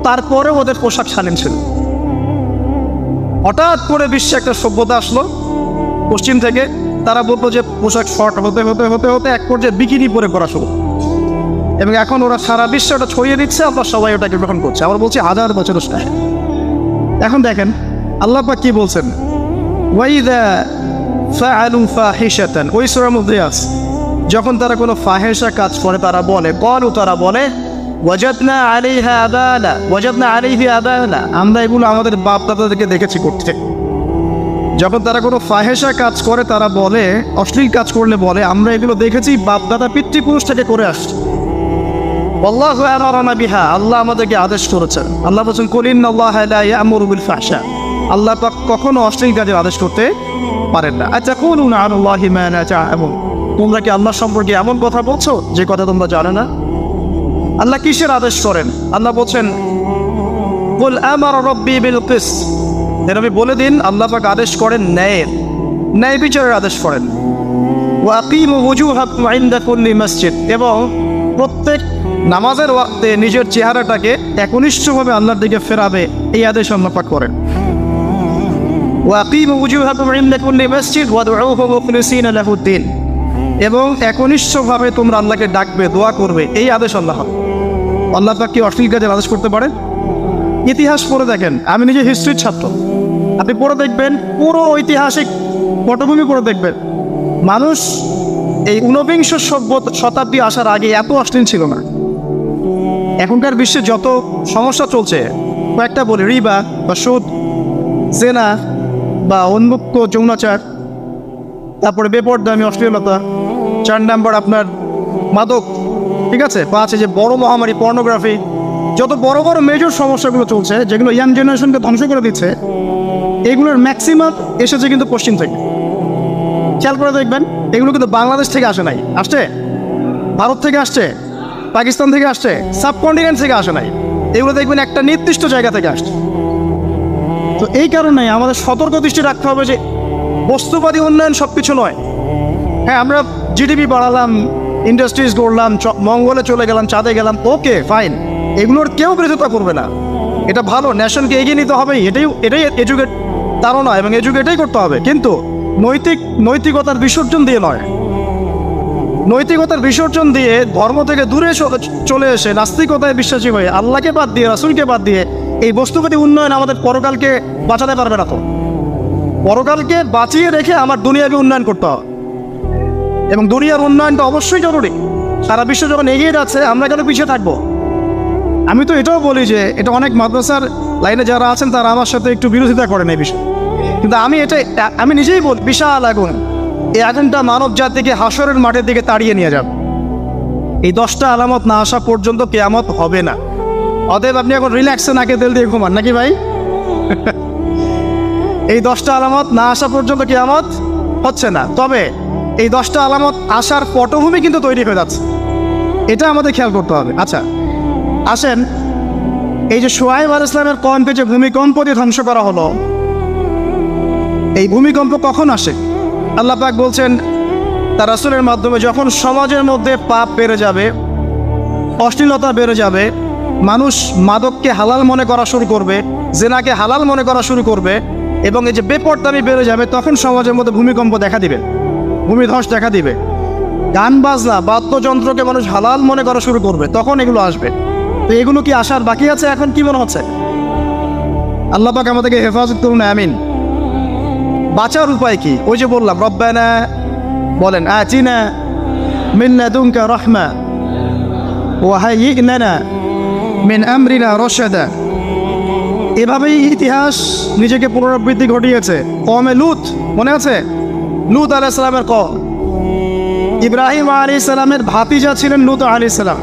তারপরেও ওদের পোশাক শালীন ছিল। হঠাৎ করে বিশ্বে একটা সভ্যতা আসলো পশ্চিম থেকে, তারা বলতো যে পোশাক শর্ট হতে হতে হতে হতে এক পর্যায়ে বিকিনি পরে করা শুরু, এবং এখন ওরা সারা বিশ্বে ওটা ছড়িয়ে দিচ্ছে, আমরা সবাই ওটাকে গ্রহণ করছে। আবার বলছি 1000 বছরের সাথে। এখন দেখেন আল্লাহ পাক কি বলছেন, ওয়াইদা ফাআলু ফাহিশাতান, ওই সূরার মধ্যে আছে, যখন তারা কোনো ফাহেসা কাজ করে তারা বলে, তারা বলে ওয়াজাদনা আলাইহা আবানা, আমরা এগুলো আমাদের বাপ দাদাদেরকে দেখেছি করতে। যখন তারা কোনো ফাহেসা কাজ করে তারা বলে, অশ্লীল কাজ করলে বলে আমরা এগুলো দেখেছি বাপ দাদা পিতৃপুরুষ থেকে করে আসছি। আল্লাহু আমারানা বিহা, আল্লাহ আমাদেরকে আদেশ করেছেন। আল্লাহ বলেছেন কুল ইন্নাল্লাহা লা ইয়া'মুরু বিল ফাহশা, আল্লাহ পাক কখনো অশ্লীল কাজের আদেশ করতে পারেন না। আতাকুলুনা আলাল্লাহি মা লা তা'লামুন, তোমরা কি আল্লাহ সম্পর্কে এমন কথা বলছো যে কথা তোমরা জানো না? আল্লাহ কিসের আদেশ করেন? আল্লাহ বলছেন কুল আমারা রাব্বি বিল কিসত, এর আমি বলে দিন আল্লাহ পাক আদেশ করেন ন্যায়ের, ন্যায় বিচারের আদেশ করেন। ওয়া আকিমু ওয়ুজুহাকুম ইনদা কুল্লি মসজিদ, এবং প্রত্যেক নামাজের ওয়াক্তে নিজের চেহারাটাকে একনিষ্ঠভাবে আল্লাহর দিকে ফেরাবে, এই আদেশ আল্লাহ পাক করেন। ওয়া আকিমু ওয়ুজুহাকুম ইনদা কুল্লি মসজিদ ওয়াদউহু মুখলিসিনা লাহুদ্দিন, এবং একনিষ্ঠভাবে তোমরা আল্লাহকে ডাকবে, দোয়া করবে, এই আদেশ আল্লাহ। আল্লাহ পাক কি অশ্লীল কাজের আদেশ করতে পারেন? ইতিহাস পড়ে দেখেন, আমি নিজে হিস্ট্রির ছাত্র, আপনি পড়ে দেখবেন, পুরো ঐতিহাসিক পটভূমি পড়ে দেখবেন, মানুষ এই ঊনবিংশ শতাব্দী আসার আগে এত অশ্লীল ছিল না। এখনকার বিশ্বে যত সমস্যা চলছে, কয়েকটা বলি, রিবা বা সুদ, জেনা বা উন্মুক্ত যৌনাচার, তারপরে বেপরদামি অশ্লীলতা, 4 নাম্বার আপনার মাদক, ঠিক আছে, 5 যে বড় মহামারী পর্নোগ্রাফি, যত বড় বড় মেজর সমস্যাগুলো চলছে যেগুলো ইয়াং জেনারেশনকে ধ্বংস করে দিচ্ছে, এগুলোর ম্যাক্সিমাম এসেছে কিন্তু পশ্চিম থেকে। খেয়াল করে দেখবেন, এগুলো কিন্তু বাংলাদেশ থেকে আসে নাই, আসছে ভারত থেকে আসছে, পাকিস্তান থেকে আসছে, সাবকন্টিনেন্ট থেকে আসে নাই, এগুলো দেখবেন একটা নির্দিষ্ট জায়গা থেকে আসছে। তো এই কারণে আমাদের সতর্ক দৃষ্টি রাখতে হবে যে বস্তুবাদী উন্নয়ন সব কিছু নয়। হ্যাঁ, আমরা জিডিপি বাড়ালাম, ইন্ডাস্ট্রিজ গড়লাম, মঙ্গলে চলে গেলাম, চাঁদে গেলাম, ওকে ফাইন, এগুলোর কেউ বিরোধিতা করবে না, এটা ভালো, নেশনকে এগিয়ে নিতে হবে, এটাই এডুকেট তারা এবং এডুকেটেই করতে হবে, কিন্তু নৈতিকতার বিসর্জন দিয়ে নয়। নৈতিকতার বিসর্জন দিয়ে ধর্ম থেকে দূরে চলে এসে নাস্তিকতায় বিশ্বাসী হয়ে আল্লাহকে বাদ দিয়ে, রাসূলকে বাদ দিয়ে এই বস্তুবাদী উন্নয়ন আমাদের পরকালকে বাঁচাতে পারবে না। তো পরকালকে বাঁচিয়ে রেখে আমার দুনিয়াকে উন্নয়ন করতে হবে, এবং দুনিয়ার উন্নয়নটা অবশ্যই জরুরি। সারা বিশ্ব যখন এগিয়ে যাচ্ছে, আমরা কেন পিছিয়ে থাকবো? আমি তো এটাও বলি যে এটা অনেক মাদ্রাসার লাইনে যারা আছেন তারা আমার সাথে একটু বিরোধিতা করেন এই বিষয়ে, কিন্তু আমি নিজেই বলি, বিশাল আগুন, এই আগুনটা মানব জাতিকে হাসরের মাঠের দিকে তাড়িয়ে নিয়ে যাবে। এই 10টা আলামত না আসা পর্যন্ত কিয়ামত হবে না। অতএব আপনি এখন রিল্যাক্সে নাকে তেল দিয়ে ঘুমান নাকি ভাই? এই 10টা আলামত না আসা পর্যন্ত কিয়ামত হচ্ছে না। তবে এই 10টা আলামত আসার পটভূমি কিন্তু তৈরি হয়ে যাচ্ছে, এটা আমাদের খেয়াল করতে হবে। আচ্ছা আসেন, এই যে শুআয়ব আলাইহিস সালামের কওমকে যে ভূমিকম্প দিয়ে ধ্বংস করা হলো, এই ভূমিকম্প কখন আসে? আল্লাহ পাক বলছেন তার রাসূলের মাধ্যমে, যখন সমাজের মধ্যে পাপ বেড়ে যাবে, অশ্লীলতা বেড়ে যাবে, মানুষ মাদককে হালাল মনে করা শুরু করবে, জেনাকে হালাল মনে করা শুরু করবে, এবং এই যে বেপরদামি বেড়ে যাবে, তখন সমাজের মধ্যে ভূমিকম্প দেখা দিবে, ভূমিধস দেখা দিবে। গান বাজনা, বাদ্যযন্ত্রকে মানুষ হালাল মনে করা শুরু করবে, তখন এগুলো আসবে। তো এগুলো কি আসার বাকি আছে? এখন কি মনে হচ্ছে? আল্লাহ পাক আমাদেরকে হেফাজত করুন, আমিন। বাঁচার উপায় কি? ওই যে বললাম, রব্বানা বলেন, আতিনা মিন লাদুনকা রাহমা ওয়া হাইয়্ লানা মিন আমরিনা রাশাদা। এভাবেই ইতিহাস নিজেকে পুনরাবৃত্তি ঘটিয়েছে। কওমে লূত, মনে আছে? লূত আলাইহিস সালামের কওম, ইব্রাহিম আলাইহিস সালামের ভাতিজা ছিলেন লূত আলাইহিস সালাম।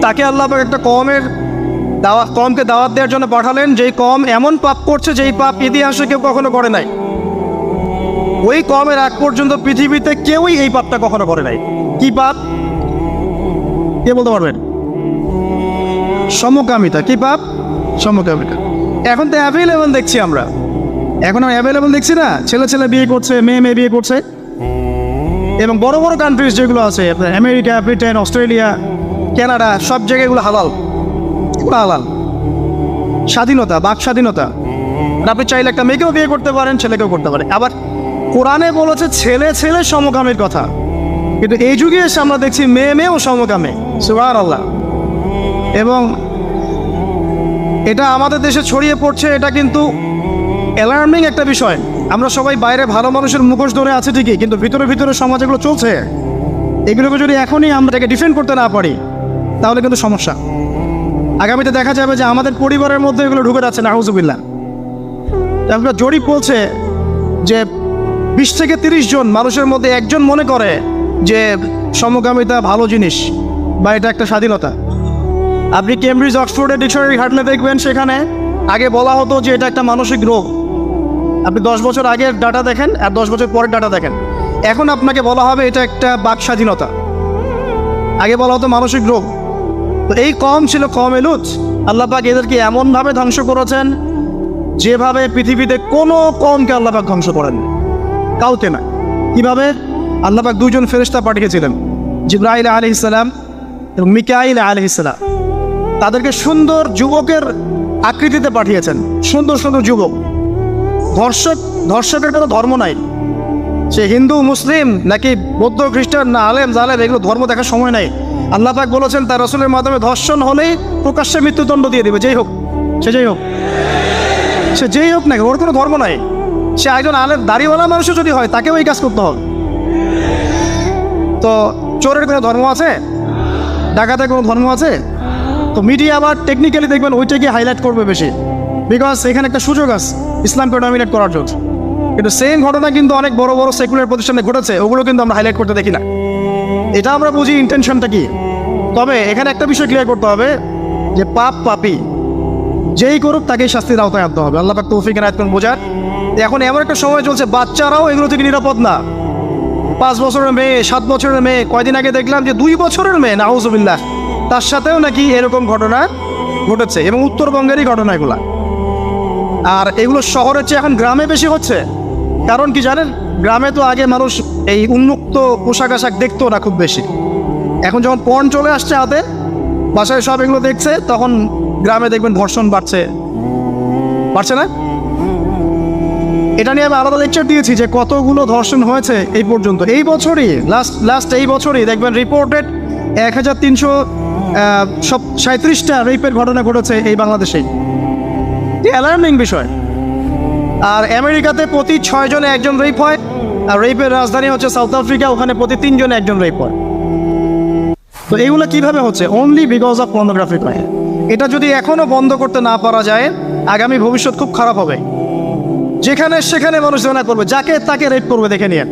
তাকে আল্লাহ পাক একটা কওমকে দাওয়াত দেওয়ার জন্য পাঠালেন, যেই কওম এমন পাপ করছে যেই পাপ ইতিহাসে কেউ কখনো করে নাই। ওই কওমের আগ পর্যন্ত পৃথিবীতে কেউই এই পাপটা কখনো করে নাই। কি পাপ? কে বলতে পারবেন? সমকামিতা। কি পাপ? সমকামিতা। এখন তো অ্যাভেলেবল দেখছি আমরা, এখন আমরা অ্যাভেলেবল দেখছি না, ছেলে ছেলে বিয়ে করছে, মেয়ে মেয়ে বিয়ে করছে। এবং বড় বড় কান্ট্রিজ যেগুলো আছে, আমেরিকা, ব্রিটেন, অস্ট্রেলিয়া, কানাডা, সব জায়গায় এগুলো হালাল, এগুলো হালাল। স্বাধীনতা, বাক স্বাধীনতা। আপনি চাইলে একটা মেয়েকেও বিয়ে করতে পারেন, ছেলেকেও করতে পারেন। আবার কোরআনে বলেছে ছেলে ছেলে সমকামের কথা, কিন্তু এই যুগে এসে আমরা দেখছি মেয়ে মেয়েও সমকামে। সুবহানাল্লাহ। এবং এটা আমাদের দেশে ছড়িয়ে পড়ছে, এটা কিন্তু অ্যালার্মিং একটা বিষয়। আমরা সবাই বাইরে ভালো মানুষের মুখোশ ধরে আছে ঠিকই, কিন্তু ভিতরে ভিতরে সমাজ এগুলো চলছে। এগুলোকে যদি এখনই আমরা এটাকে ডিফেন্ড করতে না পারি, তাহলে কিন্তু সমস্যা। আগামীতে দেখা যাবে যে আমাদের পরিবারের মধ্যে এগুলো ঢুকে যাচ্ছে, নাউজুবিল্লাহ। তারপর জরিপ বলছে যে 20 থেকে 30 জন মানুষের মধ্যে একজন মনে করে যে সমকামিতা ভালো জিনিস বা এটা একটা স্বাধীনতা। আপনি কেমব্রিজ অক্সফোর্ডের ডিকশনারি ঘাটলে দেখবেন সেখানে আগে বলা হতো যে এটা একটা মানসিক রোগ। আপনি 10 বছর আগের ডাটা দেখেন আর 10 বছর পরের ডাটা দেখেন, এখন আপনাকে বলা হবে এটা একটা বাক স্বাধীনতা। আগে বলা হতো মানসিক রোগ। তো এই কম ছিল কওমে লূত, আল্লাহ পাক এদেরকে এমনভাবে ধ্বংস করেছেন যেভাবে পৃথিবীতে কোনো কওমকে আল্লাহ পাক ধ্বংস করেন, কাউকে না। কীভাবে? আল্লাহ পাক 2জন ফেরেশতা পাঠিয়েছিলেন, জিবরাইল আলাইহিস সালাম এবং মিকাইল আলাইহিস সালাম। তাদেরকে সুন্দর যুবকের আকৃতিতে পাঠিয়েছেন, সুন্দর সুন্দর যুবক। ধর্ষকের কোনো ধর্ম নাই, সে হিন্দু মুসলিম নাকি বৌদ্ধ খ্রিস্টান না আলেম জালেম, এগুলো ধর্ম দেখার সময় নাই। আল্লাহ পাক বলেছেন তার রাসূলের মাধ্যমে ধর্ষণ হলেই প্রকাশ্যে মৃত্যুদণ্ড দিয়ে দিবে, যেই হোক সে যেই হোক নাকি, ওর কোনো ধর্ম নাই। সে একজন আলেম দাড়িওয়ালা মানুষও যদি হয় তাকেও এই কাজ করতে হবে। তো চোরের কোনো ধর্ম আছে? ডাকাতের কোনো ধর্ম আছে? তো মিডিয়া আবার টেকনিক্যালি দেখবেন ওইটাকে হাইলাইট করবে বেশি, বিকজ এখানে একটা সুযোগ আছে ইসলামকে ডমিনেট করার জন্য। কিন্তু সেম ঘটনা কিন্তু অনেক বড় বড় সেকুলার প্রতিষ্ঠানে ঘটেছে, ওগুলো কিন্তু আমরা হাইলাইট করতে দেখি না। এটা আমরা বুঝি ইন্টেনশনটা কি। তবে এখানে একটা বিষয় ক্লিয়ার করতে হবে যে পাপী যেই করুক তাকেই শাস্তির আওতায় আনতে হবে। আল্লাহ পাক তৌফিক এনায়েত করুন বোঝার। এখন এমন একটা সময় চলছে বাচ্চারাও এগুলো থেকে নিরাপদ না। 5 বছরের মেয়ে, 7 বছরের মেয়ে, কয়দিন আগে দেখলাম যে 2 বছরের মেয়ে, নাউজুবিল্লাহ, তার সাথেও নাকি এরকম ঘটনা ঘটেছে, এবং উত্তরবঙ্গেরই ঘটনা এগুলা। আর এগুলো শহরের চেয়ে এখন গ্রামে বেশি হচ্ছে। কারণ কি জানেন? গ্রামে তো আগে মানুষ এই উন্মুক্ত পোশাক আশাক দেখতো না খুব বেশি। এখন যখন পর্ন চলে আসছে হাতে, বাসায় সব এগুলো দেখছে, তখন গ্রামে দেখবেন ধর্ষণ বাড়ছে না? এটা নিয়ে আমি আলাদা লেকচার দিয়েছি যে কতগুলো ধর্ষণ হয়েছে এই পর্যন্ত। এই বছরই লাস্ট এই বছরই দেখবেন রিপোর্টেড 1337টা রেপের ঘটনা ঘটেছে এই বাংলাদেশেই। অ্যালার্মিং বিষয়। আর আমেরিকাতে প্রতি 6 জনে 1জন রেপ হয়, আর রেপের রাজধানী হচ্ছে সাউথ আফ্রিকা, ওখানে প্রতি 3 জনে 1জন রেপ হয়। তো এইগুলো কিভাবে হচ্ছে? Only because of pornography crime. এটা যদি এখনও বন্ধ করতে না পারা যায়, আগামী ভবিষ্যৎ খুব খারাপ হবে। যেখানে সেখানে মানুষ জেনা করবে, যাকে তাকে রেপ করবে, দেখে নিন।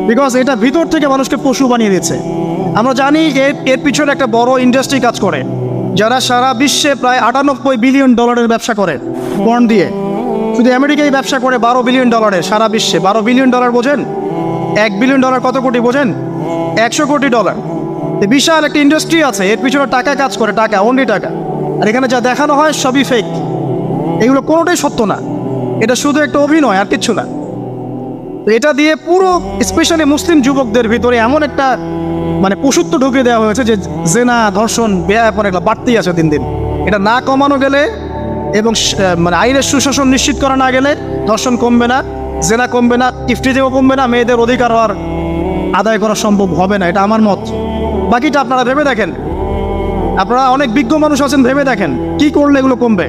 বিকজ এটা ভিতর থেকে মানুষকে পশু বানিয়ে দিচ্ছে। আমরা জানি এর পিছনে একটা বড় ইন্ডাস্ট্রি কাজ করে, যারা সারা বিশ্বে প্রায় $98 বিলিয়ন ব্যবসা করে পর্ন দিয়ে। শুধু আমেরিকায় ব্যবসা করে $12 বিলিয়ন, সারা বিশ্বে $12 বিলিয়ন বোঝেন? $1 বিলিয়ন কত কোটি বোঝেন? $100 কোটি। বিশাল একটা ইন্ডাস্ট্রি আছে, এর পিছনে টাকা কাজ করে, টাকা, অনলি টাকা। আর এখানে যা দেখানো হয় সবই ফেক, এগুলো কোনোটাই সত্য না। এটা শুধু একটা অভিনয়, আর কিচ্ছু না। তো এটা দিয়ে পুরো স্পেশালি মুসলিম যুবকদের ভিতরে এমন একটা পশুত্ব ঢুকিয়ে দেওয়া হয়েছে যে জেনা, ধর্ষণ, বেয়াপন এগুলো বাড়তেই আছে দিন দিন। এটা না কমানো গেলে এবং আইনের সুশাসন নিশ্চিত করা না গেলে ধর্ষণ কমবে না, জেনা কমবে না, ইফটিজিংও কমবে না, মেয়েদের অধিকার হওয়ার আদায় করা সম্ভব হবে না। এটা আমার মত। বাকিটা আপনারা ভেবে দেখেন, আপনারা অনেক বিজ্ঞ মানুষ আছেন, ভেবে দেখেন কি করলে এগুলো কমবে।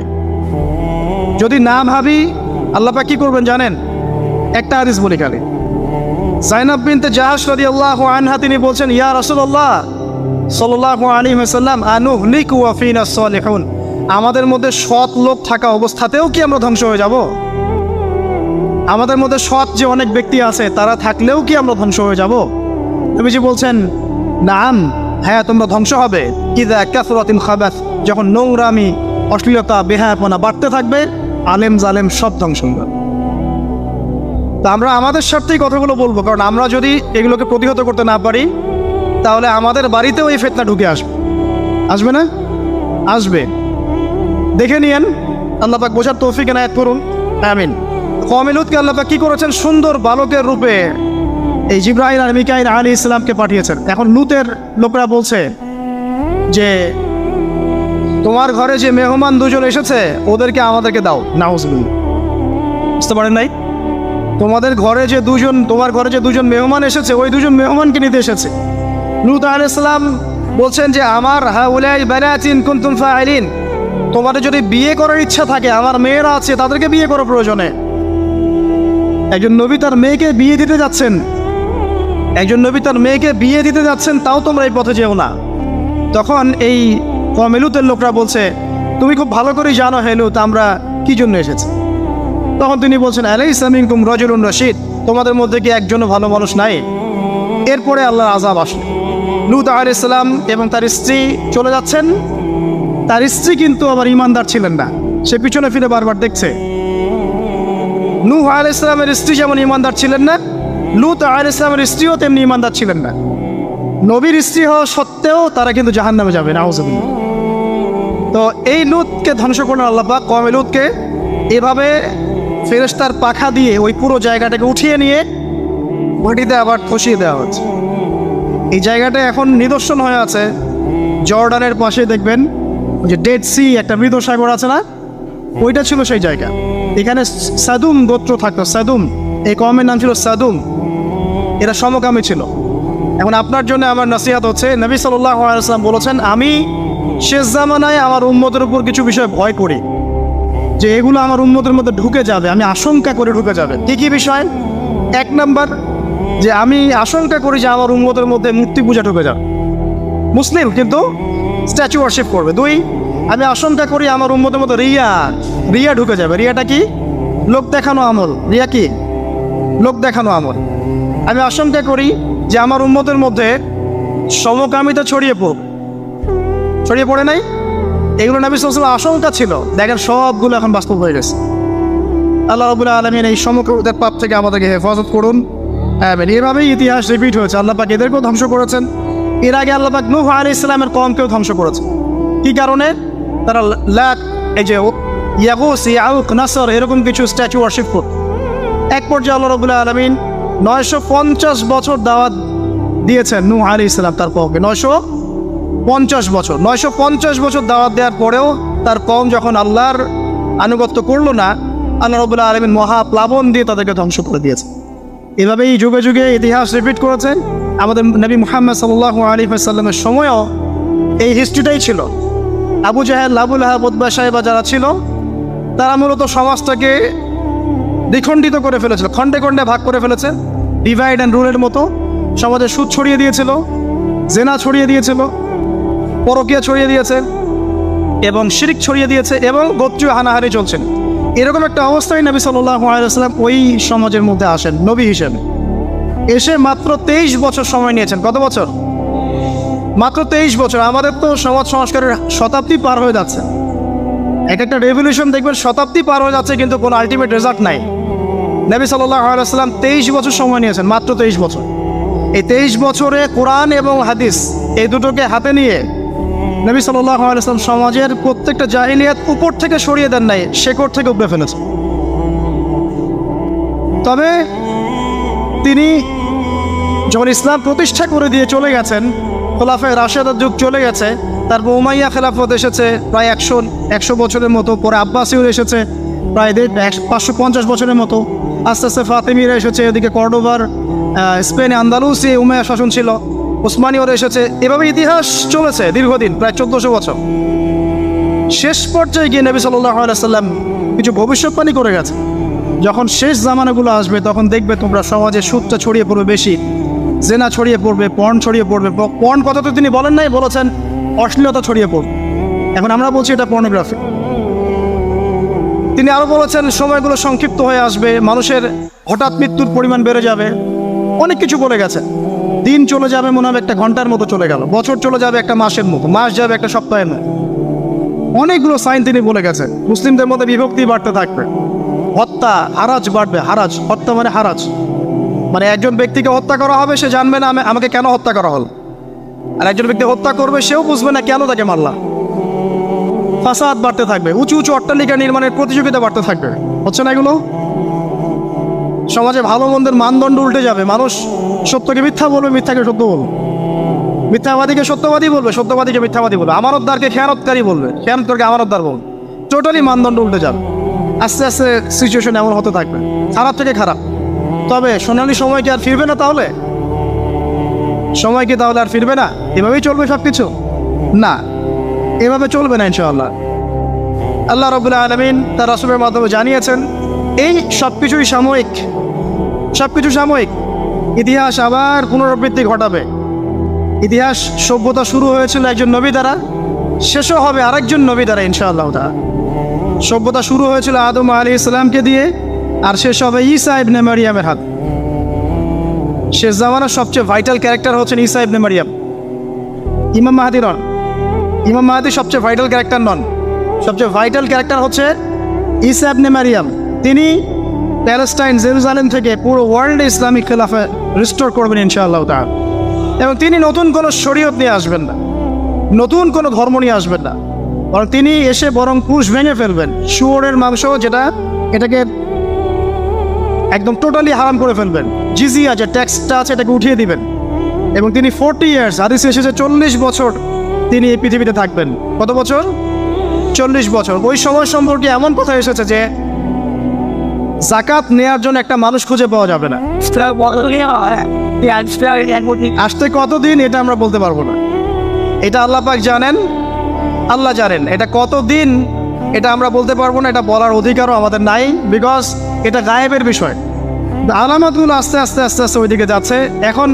যদি না ভাবি, আল্লাহ পাক কি করবেন জানেন? একটা হাদিস বলি খালি। যায়নাব বিনতে জাহাশ রাদিয়াল্লাহু আনহা তিনি বলছেন, ইয়া রাসূলুল্লাহ সাল্লাল্লাহু আলাইহি ওয়াসাল্লাম, আনুহলিকু ওয়া ফিনা সালিহুন, আমাদের মধ্যে সৎ লোক থাকা অবস্থাতেও কি আমরা ধ্বংস হয়ে যাব? আমাদের মধ্যে সৎ যে অনেক ব্যক্তি আছে তারা থাকলেও কি আমরা ধ্বংস হয়ে যাব? নবীজি বলছেন, নাম, হ্যাঁ তোমরা ধ্বংস হবে। ইযা কাসরাতিল খাবাস, যখন নোংরামি, অশ্লীলতা, বেহায়াপনা বাড়তে থাকবে, আলেম জালেম সব ধ্বংস হবে। তা আমরা আমাদের স্বার্থেই কথাগুলো বলবো, কারণ আমরা যদি এগুলোকে প্রতিহত করতে না পারি তাহলে আমাদের বাড়িতেও এই ফিতনা ঢুকে আসবে না? আসবে। দেখে নিয়েন, আল্লাহ পাক বোঝার তৌফিক এনায়েত করুন, আমিন। কওমে লূতকে আল্লাহ পাক কি করেছেন? সুন্দর বালকের রূপে এই জিবরাইল আর মিকাইল আলাইহিস সালামকে পাঠিয়েছেন। এখন লূতের লোকরা বলছে যে তোমার ঘরে যে মেহমান 2জন এসেছে ওদেরকে আমাদেরকে দাও। নাউজুবিল্লাহ, বুঝতে পারেন নাই? তোমার ঘরে যে 2জন মেহমান এসেছে, ওই 2জন মেহমানকে নিতে এসেছে। লূত আলাইহিস সালাম বলছেন যে আমার হাউলাই বানাতিন কুনতুম ফাইলিন, তোমাদের যদি বিয়ে করার ইচ্ছা থাকে, আমার মেয়েরা আছে, তাদেরকে বিয়ে করার প্রয়োজনে। একজন নবী তার মেয়েকে বিয়ে দিতে যাচ্ছেন, তাও তোমরা এই পথে যেও না। তখন এই কওমে লূতের লোকরা বলছে, তুমি খুব ভালো করেই জানো হে লূত আমরা কি জন্য এসেছি। তখন তিনি বলছেন, আলাইসা মিনকুম রাজুলুন রাশীদ, তোমাদের মধ্যে কি একজনও ভালো মানুষ নাই? এরপরে আল্লাহর আযাব আসে। লূত আলাইহিস সালাম এবং তার স্ত্রী চলে যাচ্ছেন, তার স্ত্রী কিন্তু আবার ইমানদার ছিলেন না, সে পিছনে ফিরে বারবার দেখছে। নূহ আলাইহিস সালামের স্ত্রী যেমন ইমানদার ছিলেন না, লূত আলাইহিস সালামের স্ত্রীও তেমনি ইমানদার ছিলেন না। নবীর স্ত্রী হওয়া সত্ত্বেও তারা কিন্তু জাহান্নামে যাবে, নাউযুবিল্লাহ। তো এই লূতকে ধ্বংস করলেন আল্লাহ পাক, কওমে লূতকে এভাবে ফেরেশতার পাখা দিয়ে ওই পুরো জায়গাটাকে উঠিয়ে নিয়ে মাটিতে আবার খসিয়ে দেওয়া হচ্ছে। এই জায়গাটা এখন নিদর্শন হয়ে আছে। জর্ডানের পাশে দেখবেন ওই যে ডেড সি, একটা মৃত সাগর আছে না, ওইটা ছিল সেই জায়গা। এখানে সাদুম গোত্র থাকতো, সাদুম, এই কওমের নাম ছিল সাদুম। এরা সমকামী ছিল। এখন আপনার জন্য আমার নসিহত হচ্ছে, নবী সাল্লাল্লাহু আলাইহি ওয়াসাল্লাম বলেছেন, আমি শেষ জামানায় আমার উম্মতের উপর কিছু বিষয় ভয় করি যে এগুলো আমার উম্মতের মধ্যে ঢুকে যাবে, আমি আশঙ্কা করে ঢুকে যাবে। কী কী বিষয়? এক নাম্বার, যে আমি আশঙ্কা করি যে আমার উম্মতের মধ্যে মূর্তি পূজা ঢুকে যাবে, মুসলিম কিন্তু স্ট্যাচু ওয়ার্শিপ করবে। দুই, আমি আশঙ্কা করি আমার উম্মতের মধ্যে রিয়া ঢুকে যাবে। রিয়াটা কি? লোক দেখানো আমল। রিয়া কি? লোক দেখানো আমল। আমি আশঙ্কা করি যে আমার উম্মতের মধ্যে সমকামিতা ছড়িয়ে পড়ে নাই। এগুলো নবী সাল্লাল্লাহু আলাইহি ওয়াসাল্লাম আশঙ্কা ছিল। দেখেন সবগুলো এখন বাস্তব হয়ে গেছে। আল্লাহ রাব্বুল আলামিন এই সমকামিতার পাপ থেকে আমাদেরকে হেফাজত করুন। আমিন। এভাবেই ইতিহাস রিপিট হয়েছে। আল্লাহ পাক এদেরকেও ধ্বংস করেছেন। এর আগে আল্লাহ পাক নূহ আলাইহিস সালামের কওমকেও ধ্বংস করেছেন। কি কারণে? তারা লাত, এই যে ইয়াগুস, ইয়াউক, নাসর, এরকম কিছু স্ট্যাচু ওয়ার্শিপ করত। এক পর্যায়ে আল্লাহ রাব্বুল আলামিন 950 বছর দাওয়াত দিয়েছেন নূহ আলাইহিস সালাম তার কওমকে। 950 বছর দাওয়াত দেওয়ার পরেও তার কওম যখন আল্লাহর আনুগত্য করলো না, আল্লাহ রাব্বুল আলামিন মহাপ্লাবন দিয়ে তাদেরকে ধ্বংস করে দিয়েছে। এভাবেই যুগে যুগে ইতিহাস রিপিট করেছে। আমাদের নবী মুহাম্মদ সাল্লাল্লাহু আলাইহি ওয়াসাল্লামের সময়ও এই হিস্ট্রিটাই ছিল। আবু জাহেল, আবু লাহাব, উতবা, শাইবা যারা ছিল, তারা মূলত সমাজটাকে দ্বিখণ্ডিত করে ফেলেছিল, খণ্ডে খণ্ডে ভাগ করে ফেলেছে। ডিভাইড অ্যান্ড রুলের মতো সমাজে সুদ ছড়িয়ে দিয়েছিল, জেনা ছড়িয়ে দিয়েছিল, পরকীয়া ছড়িয়ে দিয়েছে এবং শিরক ছড়িয়ে দিয়েছে এবং গোত্রীয় হানাহানি চলছে। এরকম একটা অবস্থায় নবী সাল্লাল্লাহু আলাইহি ওয়াসাল্লাম ওই সমাজের মধ্যে আসেন নবী হিসেবে। এসে মাত্র 23 বছর সময় নিয়েছেন। কত বছর? মাত্র 23 বছর। আমাদের তো সমাজ সংস্কারের শতাব্দী পার হয়ে যাচ্ছে। একটা রেভলিউশন দেখবেন শতাব্দী পার হয়ে যাচ্ছে, কিন্তু কোনো আলটিমেট রেজাল্ট নাই। নবী সাল্লাল্লাহু আলাইহি ওয়াসাল্লাম 23 বছর সময় নিয়েছেন, মাত্র 23 বছর। এই 23 বছরে কোরআন এবং হাদিস এই দুটোকে হাতে নিয়ে নবী সাল্লাল্লাহু আলাইহি ওয়াসাল্লাম সমাজের প্রত্যেকটা জাহিলিয়াত উপর থেকে সরিয়ে দেন নাই, শেকড় থেকে উপড়ে ফেলেছেন। তবে তিনি যখন ইসলাম প্রতিষ্ঠা করে দিয়ে চলে গেছেন, খোলাফায়ে রাশেদার যুগ চলে গেছে, তারপর উমাইয়া খেলাফত এসেছে প্রায় 100 বছরের মতো, পরে আব্বাসীয়রা এসেছে প্রায় 550 বছরের মতো, আস্তে আস্তে ফাতেমিরা এসেছে, এদিকে কর্ডোবার, স্পেনে আন্দালুসি উমাইয়া শাসন ছিল, ওসমানীয়রা এসেছে। এভাবে ইতিহাস চলেছে দীর্ঘদিন, প্রায় 1400 বছর। শেষ পর্যায়ে গিয়ে নবী সাল্লাল্লাহু আলাইহি ওয়াসাল্লাম কিছু ভবিষ্যৎবাণী করে গেছে। যখন শেষ জামানাগুলো আসবে তখন দেখবে তোমরা সমাজে সুদটা ছড়িয়ে পড়বে বেশি, জেনা ছড়িয়ে পড়বে, পর্ন ছড়িয়ে পড়বে। পর্ন কথা তো তিনি বলেন নাই, বলেছেন অশ্লীলতা ছড়িয়ে পড়বে। এখন আমরা বলছি এটা পর্নোগ্রাফি। তিনি আরও বলেছেন সময়গুলো সংক্ষিপ্ত হয়ে আসবে, মানুষের হঠাৎ মৃত্যুর পরিমাণ বেড়ে যাবে, অনেক কিছু বলে গেছে। দিন চলে যাবে মনে হবে একটা ঘন্টার মতো চলে গেল, বছর চলে যাবে একটা মাসের মতো, মাস যাবে একটা সপ্তাহের মতো। অনেকগুলো সাইন তিনি বলে গেছেন। মুসলিমদের মধ্যে বিভক্তি বাড়তে থাকবে, হত্যা, হারাজ বাড়বে। হারাজ, হত্যা মানে হারাজ, মানে একজন ব্যক্তিকে হত্যা করা হবে, সে জানবে না আমাকে কেন হত্যা করা হল, আর একজন ব্যক্তি হত্যা করবে, সেও বুঝবে না কেন তাকে মারলাম। ফাসাদ বাড়তে থাকবে, উঁচু উঁচু অট্টালিকা নির্মাণের প্রতিযোগিতা বাড়তে থাকবে। হচ্ছে না এগুলো? সমাজে ভালো মন্দের মানদণ্ড উল্টে যাবে। মানুষ সত্যকে মিথ্যা বলবে, মিথ্যাকে সত্য বলবে, মিথ্যাবাদীকে সত্যবাদী বলবে, সত্যবাদীকে মিথ্যাবাদী বলবে, আমানতদারকে খেয়ানতকারী বলবে, খেয়ানতকারকে আমানতদার বলবে। টোটালি মানদণ্ড উল্টে যাবে। আস্তে আস্তে সিচুয়েশন এমন হতে থাকবে, খারাপ থেকে খারাপ। তবে সোনালি সময় কি আর ফিরবে না? তাহলে সময় কি তাহলে আর ফিরবে না? এভাবেই চলবে সব কিছু? না, এভাবে চলবে না ইনশাআল্লাহ। আল্লাহ রাব্বুল আলামিন তার রাসূলের মাধ্যমে জানিয়েছেন এই সব কিছুই সাময়িক, সব কিছু সাময়িক। ইতিহাস আবার পুনরাবৃত্তি ঘটাবে। ইতিহাস সভ্যতা শুরু হয়েছিল একজন নবী দ্বারা, শেষও হবে আরেকজন নবী দ্বারা ইনশাআল্লাহ। সভ্যতা শুরু হয়েছিল আদম আলাইহিস সালামকে দিয়ে, আর শেষ হবে ঈসা ইবনে মারিয়ামের হাত। শেষ জামানার সবচেয়ে ভাইটাল ক্যারেক্টার হচ্ছেন ঈসা ইবনে মারিয়াম। ইমাম মাহদী নন, ইমাম মাহদী সবচেয়ে ভাইটাল ক্যারেক্টার নন, সবচেয়ে ভাইটাল ক্যারেক্টার হচ্ছে ঈসা ইবনে মারিয়াম। তিনি প্যালেস্টাইন জেরুজালেম থেকে পুরো ওয়ার্ল্ডে ইসলামিক খেলাফা রিস্টোর করবেন ইনশাআল্লাহ তাআলা। এবং তিনি নতুন কোনো শরীয়ত নিয়ে আসবেন না, নতুন কোনো ধর্ম নিয়ে আসবেন না, বরং তিনি এসে বরং ক্রুশ ভেঙে ফেলবেন। শুয়োরের মাংস যেটা, এটাকে একদম টোটালি হারাম করে ফেলবেন। জিজিয়া যে ট্যাক্সটা আছে এটাকে উঠিয়ে দিবেন। এবং তিনি 40 ইয়ার্স, হাদিসে এসেছে 40 বছর তিনি এই পৃথিবীতে থাকবেন। কত বছর? 40 বছর। ওই সময় সম্পর্কে এমন কথা এসেছে যে জাকাত নেয়ার জন্য একটা মানুষ খুঁজে পাওয়া যাবে না। আসতে কতদিন এটা আমরা বলতে পারবো না, এটা আল্লাহ পাক জানেন, আল্লাহ জানেন। এটা কতদিন এটা আমরা বলতে পারবো না, এটা বলার অধিকারও আমাদের নাই, বিকজ এটা গায়েবের বিষয়। আলামতগুলো আস্তে আস্তে আস্তে আস্তে ওইদিকে যাচ্ছে। এখন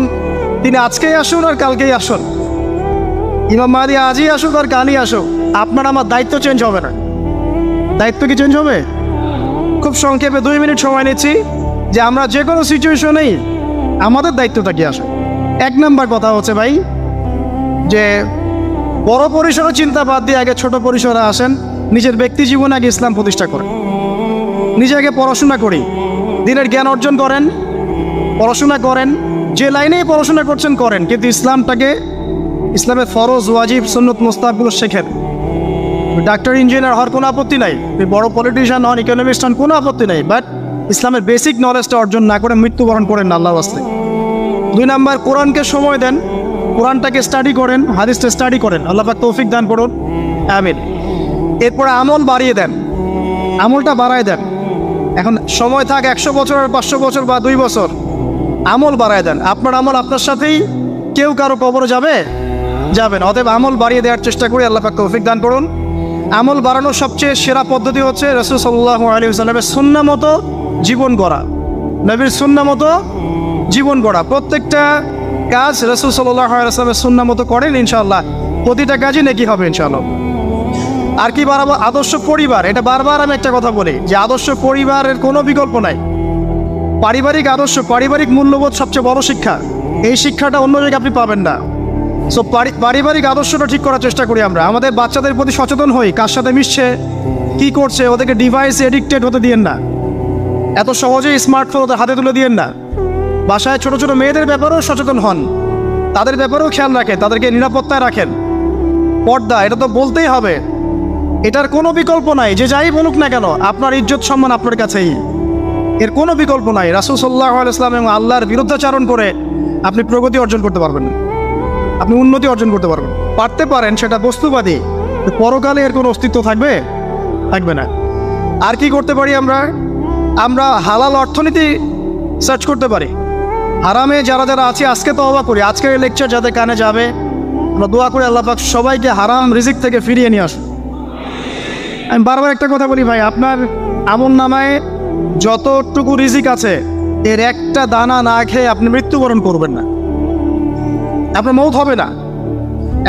তিনি আজকেই আসুন আর কালকেই আসুন, ইমাম মাহদী আজই আসুক আর কালই আসুক, আপনার আমার দায়িত্ব চেঞ্জ হবে না। দায়িত্ব কি চেঞ্জ হবে? খুব সংক্ষেপে 2 মিনিট সময় নিচ্ছি যে আমরা যে কোনো সিচুয়েশনেই আমাদের দায়িত্বটা কি আসে। 1 নম্বর কথা হচ্ছে ভাই যে বড় পরিসরে চিন্তা বাদ দিয়ে আগে ছোট পরিসরে আসেন। নিজের ব্যক্তি জীবনে আগে ইসলাম প্রতিষ্ঠা করেন, নিজে আগে পড়াশোনা করি, দিনের জ্ঞান অর্জন করেন, পড়াশোনা করেন, যে লাইনেই পড়াশোনা করছেন করেন, কিন্তু ইসলামটাকে, ইসলামের ফরজ ওয়াজিব সুন্নত মুস্তাহাবগুলো শেখেন। ডাক্তার ইঞ্জিনিয়ার হওয়ার কোনো আপত্তি নাই, বড় পলিটিশিয়ান হন, ইকোনমিস্ট হন, কোনো আপত্তি নাই, বাট ইসলামের বেসিক নলেজটা অর্জন না করে মৃত্যুবরণ করেন না আল্লাহর রাস্তায়। 2 নাম্বার, কোরআনকে সময় দেন, কোরআনটাকে স্টাডি করেন, হাদিসটা স্টাডি করেন, আল্লাহ পাক তৌফিক দান করুন, আমিন। এরপরে আমল বাড়িয়ে দেন, আমলটা বাড়ায় দেন। এখন সময় থাক 100 বছর, 500 বছর বা 2 বছর, আমল বাড়ায় দেন। আপনার আমল আপনার সাথেই, কেউ কারো কবরে যাবেন। অতএব আমল বাড়িয়ে দেওয়ার চেষ্টা করি, আল্লাহ পাক তৌফিক দান করুন। আমল বাড়ানোর সবচেয়ে সেরা পদ্ধতি হচ্ছে রাসূল সাল্লাল্লাহু আলাইহি ওয়াসাল্লামের সুন্নাহ মতো জীবন গড়া, নবীর সুন্নাহ মতো জীবন গড়া। প্রত্যেকটা কাজ রাসূল সাল্লাল্লাহু আলাইহি ওয়াসাল্লামের সুন্নাহ মতো করেন, ইনশাআল্লাহ প্রতিটা কাজই নেকি হবে ইনশাআল্লাহ। আর কি বাড়াবো? আদর্শ পরিবার। এটা বারবার আমি একটা কথা বলি যে আদর্শ পরিবারের কোনো বিকল্প নাই। পারিবারিক আদর্শ, পারিবারিক মূল্যবোধ সবচেয়ে বড় শিক্ষা। এই শিক্ষাটা অন্য জায়গায় আপনি পাবেন না। সো পারিবারিক আদর্শটা ঠিক করার চেষ্টা করি আমরা। আমাদের বাচ্চাদের প্রতি সচেতন হই, কার সাথে মিশছে, কি করছে, ওদেরকে ডিভাইস এডিক্টেড হতে দিয়েন না, এত সহজেই স্মার্টফোন ওদের হাতে তুলে দিয়েন না। বাসায় ছোট ছোট মেয়েদের ব্যাপারেও সচেতন হন, তাদের ব্যাপারেও খেয়াল রাখেন, তাদেরকে নিরাপত্তায় রাখেন। পর্দা, এটা তো বলতেই হবে, এটার কোনো বিকল্প নাই। যে যাই বলুক না কেন, আপনার ইজ্জত সম্মান আপনার কাছেই, এর কোনো বিকল্প নাই। রাসূল সাল্লাল্লাহু আলাইহি ওয়াসাল্লাম এবং আল্লাহর বিরুদ্ধাচারণ করে আপনি প্রগতি অর্জন করতে পারবেন না, আপনি উন্নতি অর্জন করতে পারবেন। পারতে পারেন, সেটা বস্তুবাদী, পরকালে এর কোনো অস্তিত্ব থাকবে না। আর কি করতে পারি আমরা হালাল অর্থনীতি সার্চ করতে পারি। হারামে যারা আছে আজকে তো অবাক করি, আজকের এই লেকচার যাদের কানে যাবে, আমরা দোয়া করি আল্লাহ পাক সবাইকে হারাম রিজিক থেকে ফিরিয়ে নিয়ে আসুন। আমি বারবার একটা কথা বলি ভাই, আপনার আমল নামায় যতটুকু রিজিক আছে এর একটা দানা না খেয়ে আপনি মৃত্যুবরণ করবেন না, আপনার মৌত হবে না।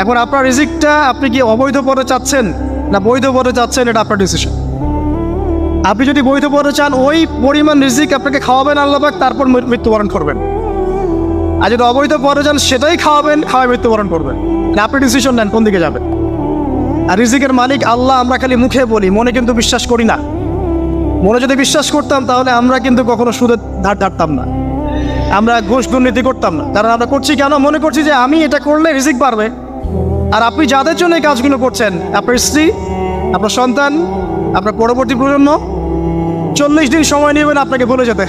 এখন আপনার রিজিকটা আপনি কি অবৈধ পথে চাচ্ছেন না বৈধ পথে চাচ্ছেন, এটা আপনার ডিসিশন। আপনি যদি বৈধ পথে চান, ওই পরিমাণ রিজিক আপনাকে খাওয়াবেন আল্লাহ পাক, তারপর মৃত্যুবরণ করবেন। আর যদি অবৈধ পথে চান, সেটাই খাওয়াবেন, খাওয়ায় মৃত্যুবরণ করবেন। আপনি ডিসিশন নেন কোন দিকে যাবেন। আর রিজিকের মালিক আল্লাহ আমরা খালি মুখে বলি, মনে কিন্তু বিশ্বাস করি না। মনে যদি বিশ্বাস করতাম তাহলে আমরা কিন্তু কখনো সুদের ধার ধারতাম না, আমরা ঘুষ দুর্নীতি করতাম না। কারণ আমরা করছি কেন? মনে করছি যে আমি এটা করলে রিজিক বাড়বে। আর আপনি যাদের জন্য এই কাজগুলো করছেন, আপনার স্ত্রী, আপনার সন্তান, আপনার পরবর্তী প্রজন্ম 40 দিন সময় নেবেন আপনাকে ভুলে যেতে।